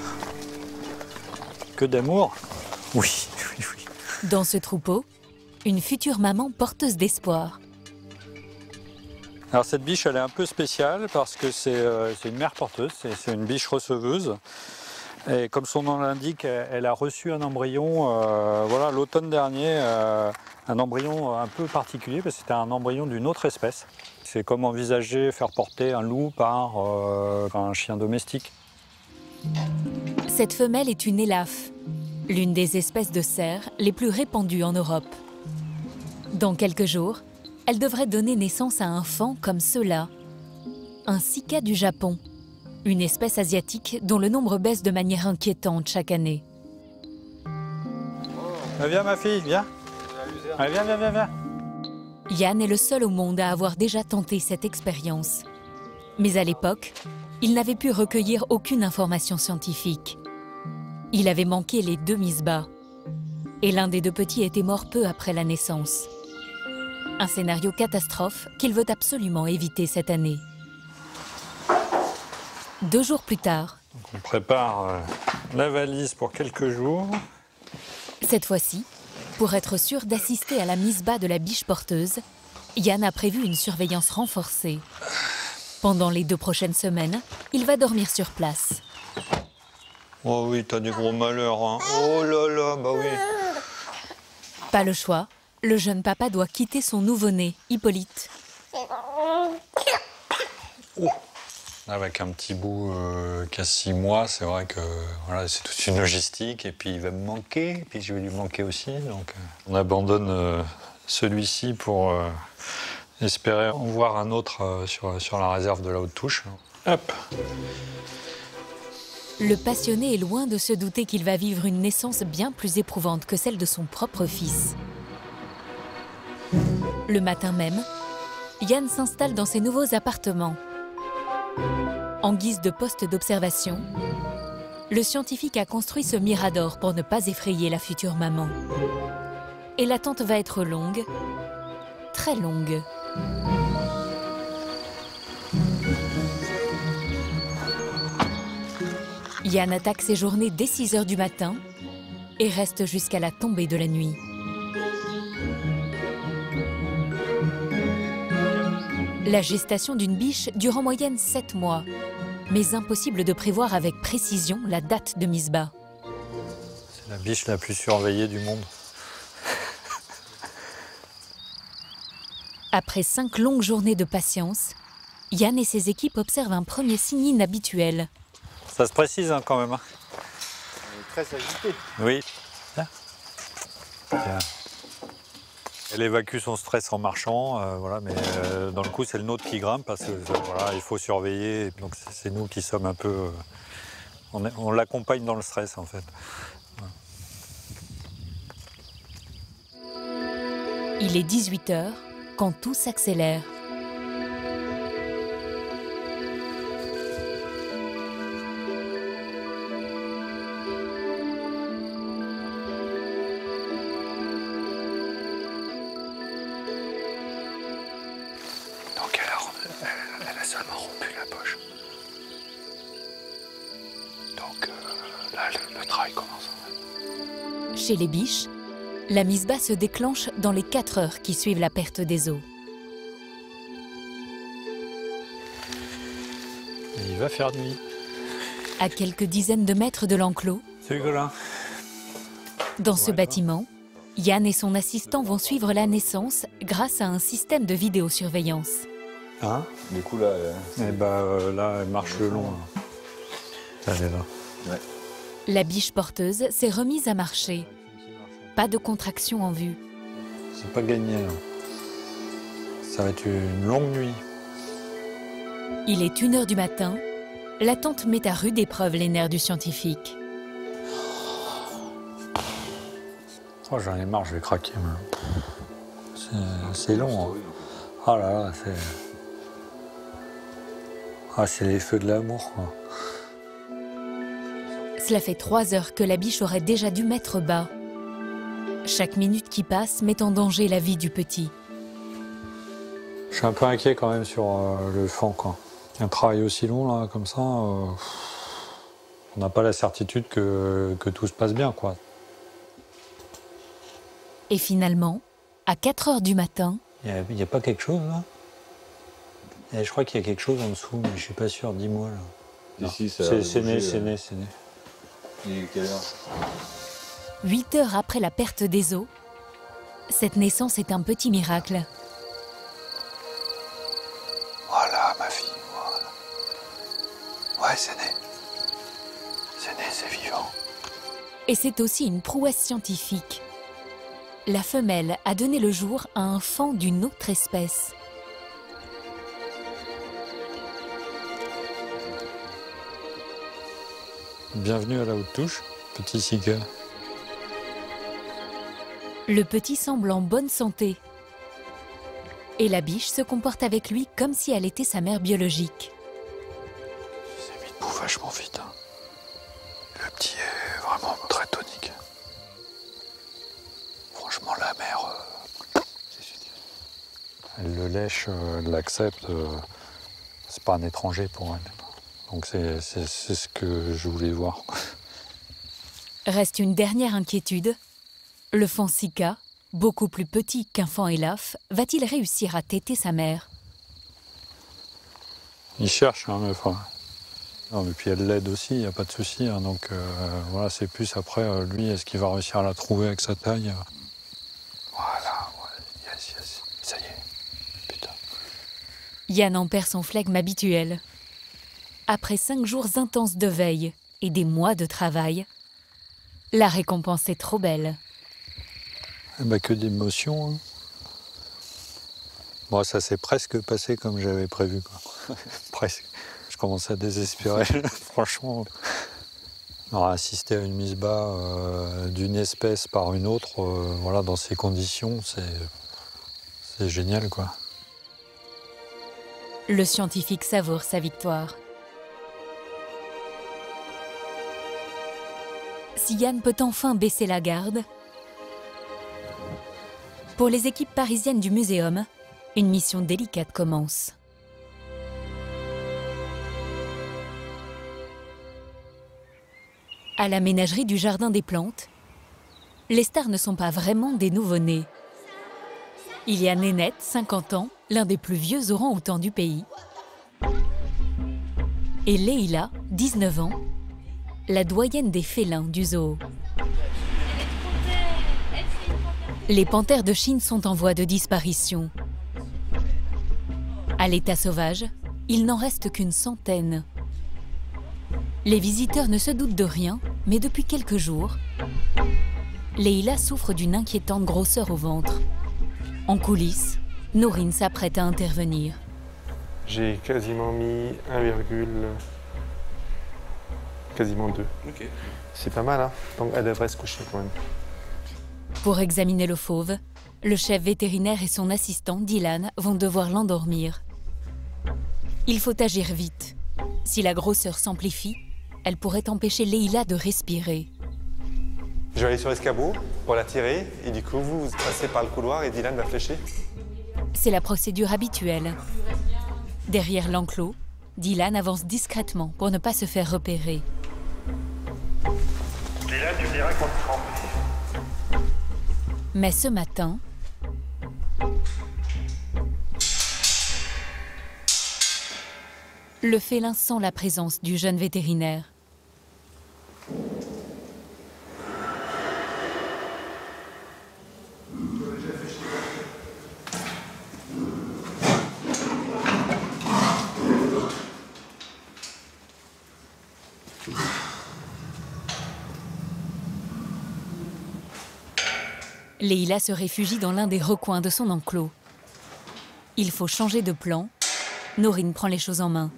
Que d'amour. Oui, oui, oui. Dans ce troupeau, une future maman porteuse d'espoir. Alors cette biche, elle est un peu spéciale parce que c'est une mère porteuse, c'est une biche receveuse. Et comme son nom l'indique, elle a reçu un embryon voilà, l'automne dernier, un embryon un peu particulier parce que c'était un embryon d'une autre espèce. C'est comme envisager faire porter un loup par un chien domestique. Cette femelle est une élaphe, l'une des espèces de cerfs les plus répandues en Europe. Dans quelques jours, elle devrait donner naissance à un faon comme ceux-là, un sika du Japon, une espèce asiatique dont le nombre baisse de manière inquiétante chaque année. Viens ma fille, viens. Allez, viens. Yann est le seul au monde à avoir déjà tenté cette expérience. Mais à l'époque, il n'avait pu recueillir aucune information scientifique. Il avait manqué les 2 mises-bas. Et l'un des 2 petits était mort peu après la naissance. Un scénario catastrophe qu'il veut absolument éviter cette année. 2 jours plus tard. Donc on prépare la valise pour quelques jours. Cette fois-ci, pour être sûr d'assister à la mise-bas de la biche porteuse, Yann a prévu une surveillance renforcée. Pendant les 2 prochaines semaines, il va dormir sur place. Oh oui, t'as des gros malheurs, hein. Oh là là, bah oui. Pas le choix, le jeune papa doit quitter son nouveau-né, Hippolyte. Oh. Avec un petit bout qui a 6 mois, c'est vrai que voilà, c'est toute une logistique. Et puis il va me manquer, et puis je vais lui manquer aussi. Donc on abandonne celui-ci pour espérer en voir un autre sur la réserve de la Haute-Touche. Hop. Le passionné est loin de se douter qu'il va vivre une naissance bien plus éprouvante que celle de son propre fils. Le matin même, Yann s'installe dans ses nouveaux appartements. En guise de poste d'observation, le scientifique a construit ce mirador pour ne pas effrayer la future maman. Et l'attente va être longue, très longue. Yann attaque ses journées dès 6 h du matin et reste jusqu'à la tombée de la nuit. La gestation d'une biche dure en moyenne 7 mois, mais impossible de prévoir avec précision la date de mise-bas. C'est la biche la plus surveillée du monde. Après 5 longues journées de patience, Yann et ses équipes observent un premier signe inhabituel. Ça se précise hein, quand même. Hein. Elle est très agitée. Oui. Bien. Elle évacue son stress en marchant, voilà, mais dans le coup c'est le nôtre qui grimpe parce que voilà, il faut surveiller. Donc c'est nous qui sommes un peu, on l'accompagne dans le stress en fait. Voilà. Il est 18 h quand tout s'accélère. Elle a seulement rompu la poche. Donc là, le travail commence en fait. Chez les biches, la mise bas se déclenche dans les 4 heures qui suivent la perte des os. Il va faire nuit. À quelques dizaines de mètres de l'enclos, dans ce bâtiment, Yann et son assistant vont suivre la naissance grâce à un système de vidéosurveillance. Hein? Du coup, là... là, elle marche le long. Là. Elle est là. Ouais. La biche porteuse s'est remise à marcher. Pas de contraction en vue. C'est pas gagné, là. Ça va être une longue nuit. Il est 1 h du matin. L'attente met à rude épreuve les nerfs du scientifique. Oh, j'en ai marre, je vais craquer. C'est long. Hein. Ah là là, c'est... Ah, c'est les feux de l'amour, quoi. Cela fait 3 heures que la biche aurait déjà dû mettre bas. Chaque minute qui passe met en danger la vie du petit. Je suis un peu inquiet quand même sur le fond, quoi. Un travail aussi long, là, comme ça, on n'a pas la certitude que tout se passe bien, quoi. Et finalement, à 4 heures du matin... Il n'y a pas quelque chose, là? Je crois qu'il y a quelque chose en dessous, mais je suis pas sûr, dis-moi, là. Ici, c'est né. Il est quelle heure? 8 heures après la perte des os, cette naissance est un petit miracle. Voilà, ma fille, voilà. Ouais, c'est né. C'est vivant. Et c'est aussi une prouesse scientifique. La femelle a donné le jour à un faon d'une autre espèce. Bienvenue à la haute touche, petit Sika. Le petit semble en bonne santé. Et la biche se comporte avec lui comme si elle était sa mère biologique. C'est vite bouffe vachement vite. Hein. Le petit est vraiment très tonique. Franchement, la mère, c'est génial. Elle le lèche, elle l'accepte. C'est pas un étranger pour elle. Donc c'est ce que je voulais voir. Reste une dernière inquiétude. Le faon Sika, beaucoup plus petit qu'un faon Elaf, va-t-il réussir à téter sa mère? Il cherche, hein, mais enfin... Non, et puis elle l'aide aussi, il n'y a pas de souci. Hein, donc voilà, c'est plus après, lui, est-ce qu'il va réussir à la trouver avec sa taille? Voilà, ouais, yes, ça y est. Putain. Yann en perd son flegme habituel. Après 5 jours intenses de veille et des mois de travail, la récompense est trop belle. Bah, que d'émotions. Hein. Bon, ça s'est presque passé comme j'avais prévu, quoi. Presque. Je commençais à désespérer, franchement. Alors, assister à une mise bas d'une espèce par une autre, voilà, dans ces conditions, c'est génial, quoi. Le scientifique savoure sa victoire. Si Yann peut enfin baisser la garde, pour les équipes parisiennes du muséum, une mission délicate commence. À la ménagerie du Jardin des Plantes, les stars ne sont pas vraiment des nouveau-nés. Il y a Nénette, 50 ans, l'un des plus vieux orang-outans du pays, et Leïla, 19 ans, la doyenne des félins du zoo. Les panthères de Chine sont en voie de disparition. À l'état sauvage, il n'en reste qu'une centaine. Les visiteurs ne se doutent de rien, mais depuis quelques jours, Leïla souffre d'une inquiétante grosseur au ventre. En coulisses, Nourine s'apprête à intervenir. J'ai quasiment mis 1, quasiment 2. Okay. C'est pas mal, hein? Donc elle devrait se coucher quand même. Pour examiner le fauve, le chef vétérinaire et son assistant, Dylan, vont devoir l'endormir. Il faut agir vite. Si la grosseur s'amplifie, elle pourrait empêcher Leïla de respirer. Je vais aller sur l'escabeau pour la tirer et du coup vous passez par le couloir et Dylan va flécher. C'est la procédure habituelle. Derrière l'enclos, Dylan avance discrètement pour ne pas se faire repérer. Dylan, tu me diras quand tu seras en Mais ce matin, le félin sent la présence du jeune vétérinaire. Leïla se réfugie dans l'un des recoins de son enclos. Il faut changer de plan. Norine prend les choses en main.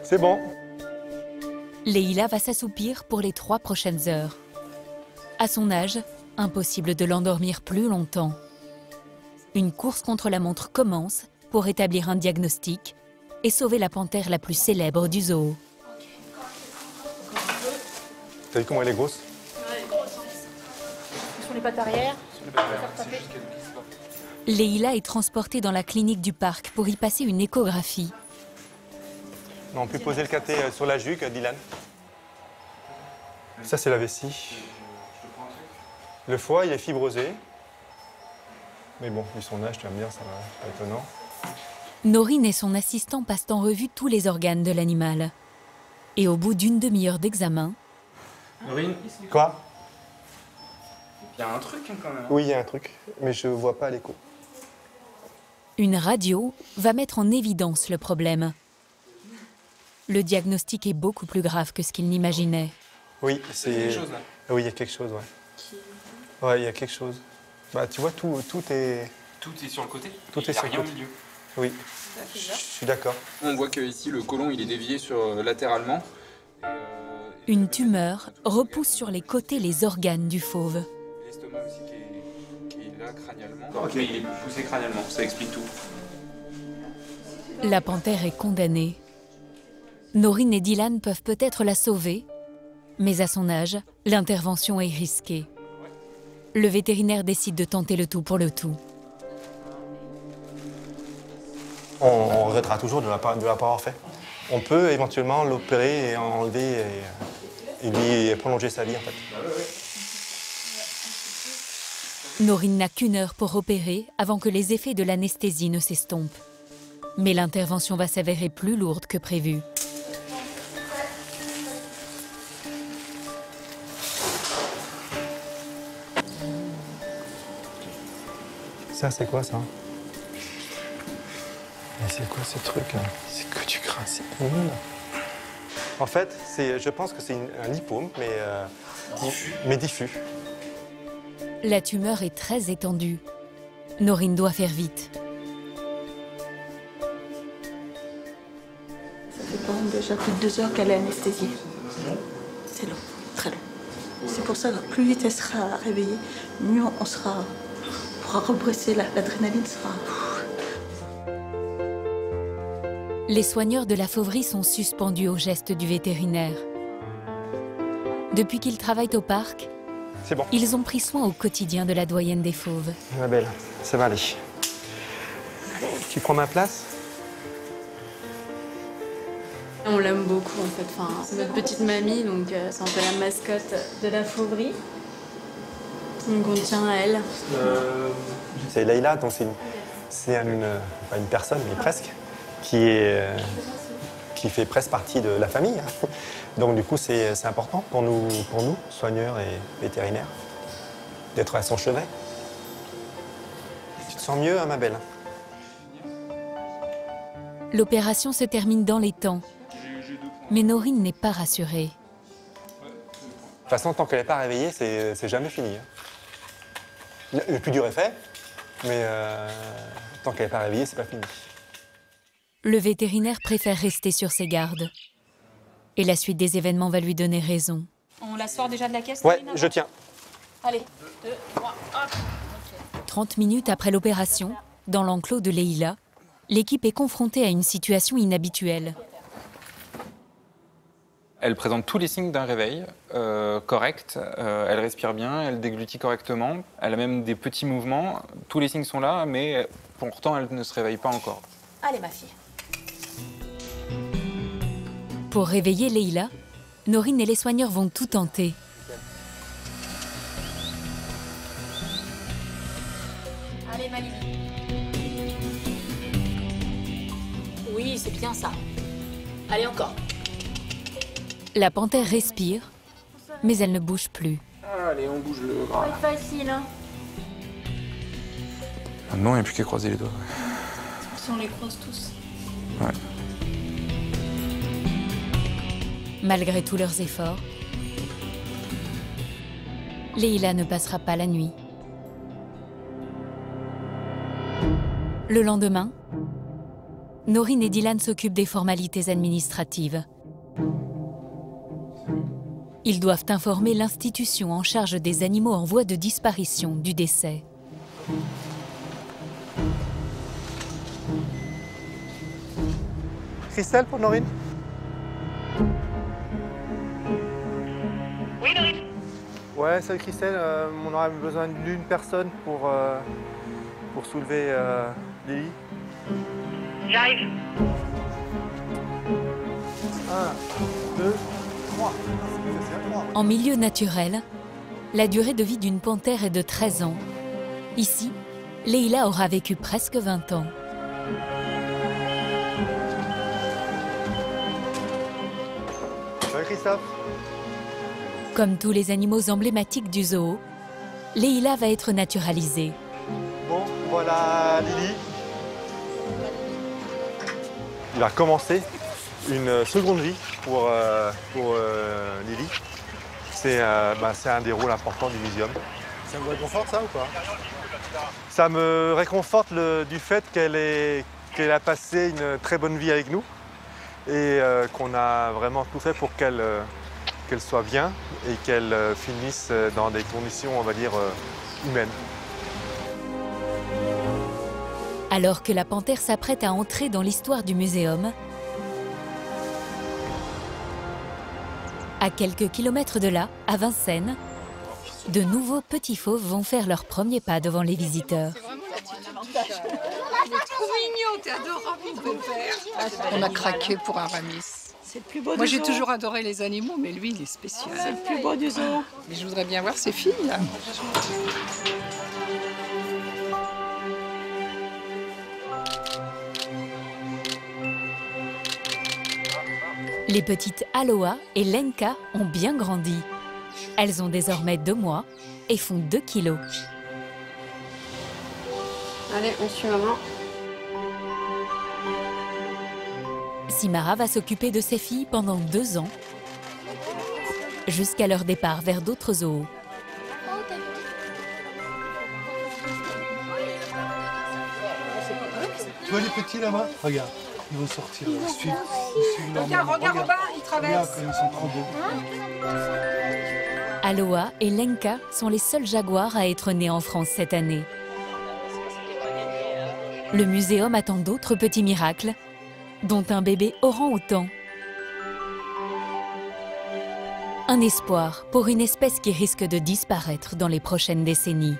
C'est bon. Leïla va s'assoupir pour les 3 prochaines heures. À son âge, impossible de l'endormir plus longtemps. Une course contre la montre commence pour établir un diagnostic et sauver la panthère la plus célèbre du zoo. T'as vu comment elle est grosse? Sur les pattes arrière. Leïla est transportée dans la clinique du parc pour y passer une échographie. On peut poser le cathé sur la juque, Dylan. Ça, c'est la vessie. Le foie, il est fibrosé. Mais bon, vu son âge, tu vas me dire, ça va pas étonnant. Norine et son assistant passent en revue tous les organes de l'animal. Et au bout d'une demi-heure d'examen... Norine? Quoi? Il y a un truc quand même. Oui, il y a un truc, mais je vois pas à l'écho. Une radio va mettre en évidence le problème. Le diagnostic est beaucoup plus grave que ce qu'il n'imaginait. Oui, c'est... Il y a quelque chose là. Oui, il y a quelque chose, ouais. Ouais, il y a quelque chose. Bah, tu vois, tout est... Tout est sur le côté. Tout est sur le côté. Au milieu. Oui, je suis d'accord. On voit que ici le côlon il est dévié latéralement. Une tumeur repousse sur les côtés les organes du fauve. L'estomac aussi qui est là crânialement. Ok, mais il est poussé crânialement, ça explique tout. La panthère est condamnée. Norine et Dylan peuvent peut-être la sauver, mais à son âge, l'intervention est risquée. Le vétérinaire décide de tenter le tout pour le tout. On regrettera toujours de ne pas avoir fait. On peut éventuellement l'opérer et enlever et lui prolonger sa vie en fait. Norine n'a qu'1 heure pour opérer avant que les effets de l'anesthésie ne s'estompent. Mais l'intervention va s'avérer plus lourde que prévu. Ça, c'est quoi ça? Mais c'est quoi ce truc là? C'est que du gras, c'est immonde. En fait, je pense que c'est un lipome, mais diffus. La tumeur est très étendue. Norine doit faire vite. Ça fait quand même déjà plus de 2 heures qu'elle est anesthésiée. C'est long, très long. C'est pour ça que plus vite elle sera réveillée, mieux on sera... On pourra rebrosser, l'adrénaline sera... Les soigneurs de la fauverie sont suspendus au geste du vétérinaire. Depuis qu'ils travaillent au parc, bon. Ils ont pris soin au quotidien de la doyenne des fauves. Ma belle, ça va aller. Tu prends ma place? On l'aime beaucoup en fait. Enfin, c'est notre petite mamie, donc c'est un peu la mascotte de la fauverie. Donc on tient à elle. C'est Leïla, donc c'est une personne, mais presque, qui fait presque partie de la famille. Donc du coup, c'est important pour nous, soigneurs et vétérinaires, d'être à son chevet. Tu te sens mieux, hein, ma belle? L'opération se termine dans les temps. Mais Norine n'est pas rassurée. De toute façon, tant qu'elle n'est pas réveillée, c'est jamais fini. Hein. Le plus dur est fait, mais tant qu'elle n'est pas réveillée, c'est pas fini. Le vétérinaire préfère rester sur ses gardes. Et la suite des événements va lui donner raison. On la sort déjà de la caisse? Ouais, je tiens. Allez, 2, 3, hop. 30 minutes après l'opération, dans l'enclos de Leïla, l'équipe est confrontée à une situation inhabituelle. Elle présente tous les signes d'un réveil correct. Elle respire bien, elle déglutit correctement. Elle a même des petits mouvements. Tous les signes sont là, mais pourtant, elle ne se réveille pas encore. Allez, ma fille. Pour réveiller Leïla, Norine et les soigneurs vont tout tenter. Allez, ma Lily. Oui, c'est bien ça. Allez, encore. La panthère respire, mais elle ne bouge plus. Allez, on bouge le Ça va être facile, hein. Maintenant, il n'y a plus qu'à croiser les doigts. Si on les croise tous. Ouais. Malgré tous leurs efforts, Leïla ne passera pas la nuit. Le lendemain, Norine et Dylan s'occupent des formalités administratives. Ils doivent informer l'institution en charge des animaux en voie de disparition du décès. Christelle pour Norine? Oui, Norine. Ouais, salut Christelle, on aurait besoin d'une personne pour soulever Lily. J'arrive. 1, 2, 3. En milieu naturel, la durée de vie d'une panthère est de 13 ans. Ici, Leïla aura vécu presque 20 ans. Salut Christophe. Comme tous les animaux emblématiques du zoo, Leïla va être naturalisée. Bon, voilà Lily. Il a commencé une seconde vie pour Lily. C'est un des rôles importants du muséum. Ça vous réconforte ça ou pas? Ça me réconforte du fait qu'elle a passé une très bonne vie avec nous et qu'on a vraiment tout fait pour qu'elle soit bien et qu'elle finisse dans des conditions, on va dire, humaines. Alors que la panthère s'apprête à entrer dans l'histoire du muséum, à quelques kilomètres de là, à Vincennes, de nouveaux petits fauves vont faire leurs premiers pas devant les visiteurs. Il est trop mignon, t'es adorable, mon père. On a craqué pour Aramis. C'est le plus beau Moi, du j'ai zoo. toujours adoré les animaux, mais lui, il est spécial. C'est le plus beau du zoo. Mais je voudrais bien voir ses filles, là. Les petites Aloha et Lenka ont bien grandi. Elles ont désormais 2 mois et font 2 kilos. Allez, on suit maman. Simara va s'occuper de ses filles pendant 2 ans, jusqu'à leur départ vers d'autres zoos. Tu vois les petits là-bas? Regarde, ils vont sortir. Ils suivent Regarde, regarde Robin, ils traversent. Regarde, ils sont trop beaux. Aloha et Lenka sont les seuls jaguars à être nés en France cette année. Le muséum attend d'autres petits miracles, dont un bébé orang-outan. Un espoir pour une espèce qui risque de disparaître dans les prochaines décennies.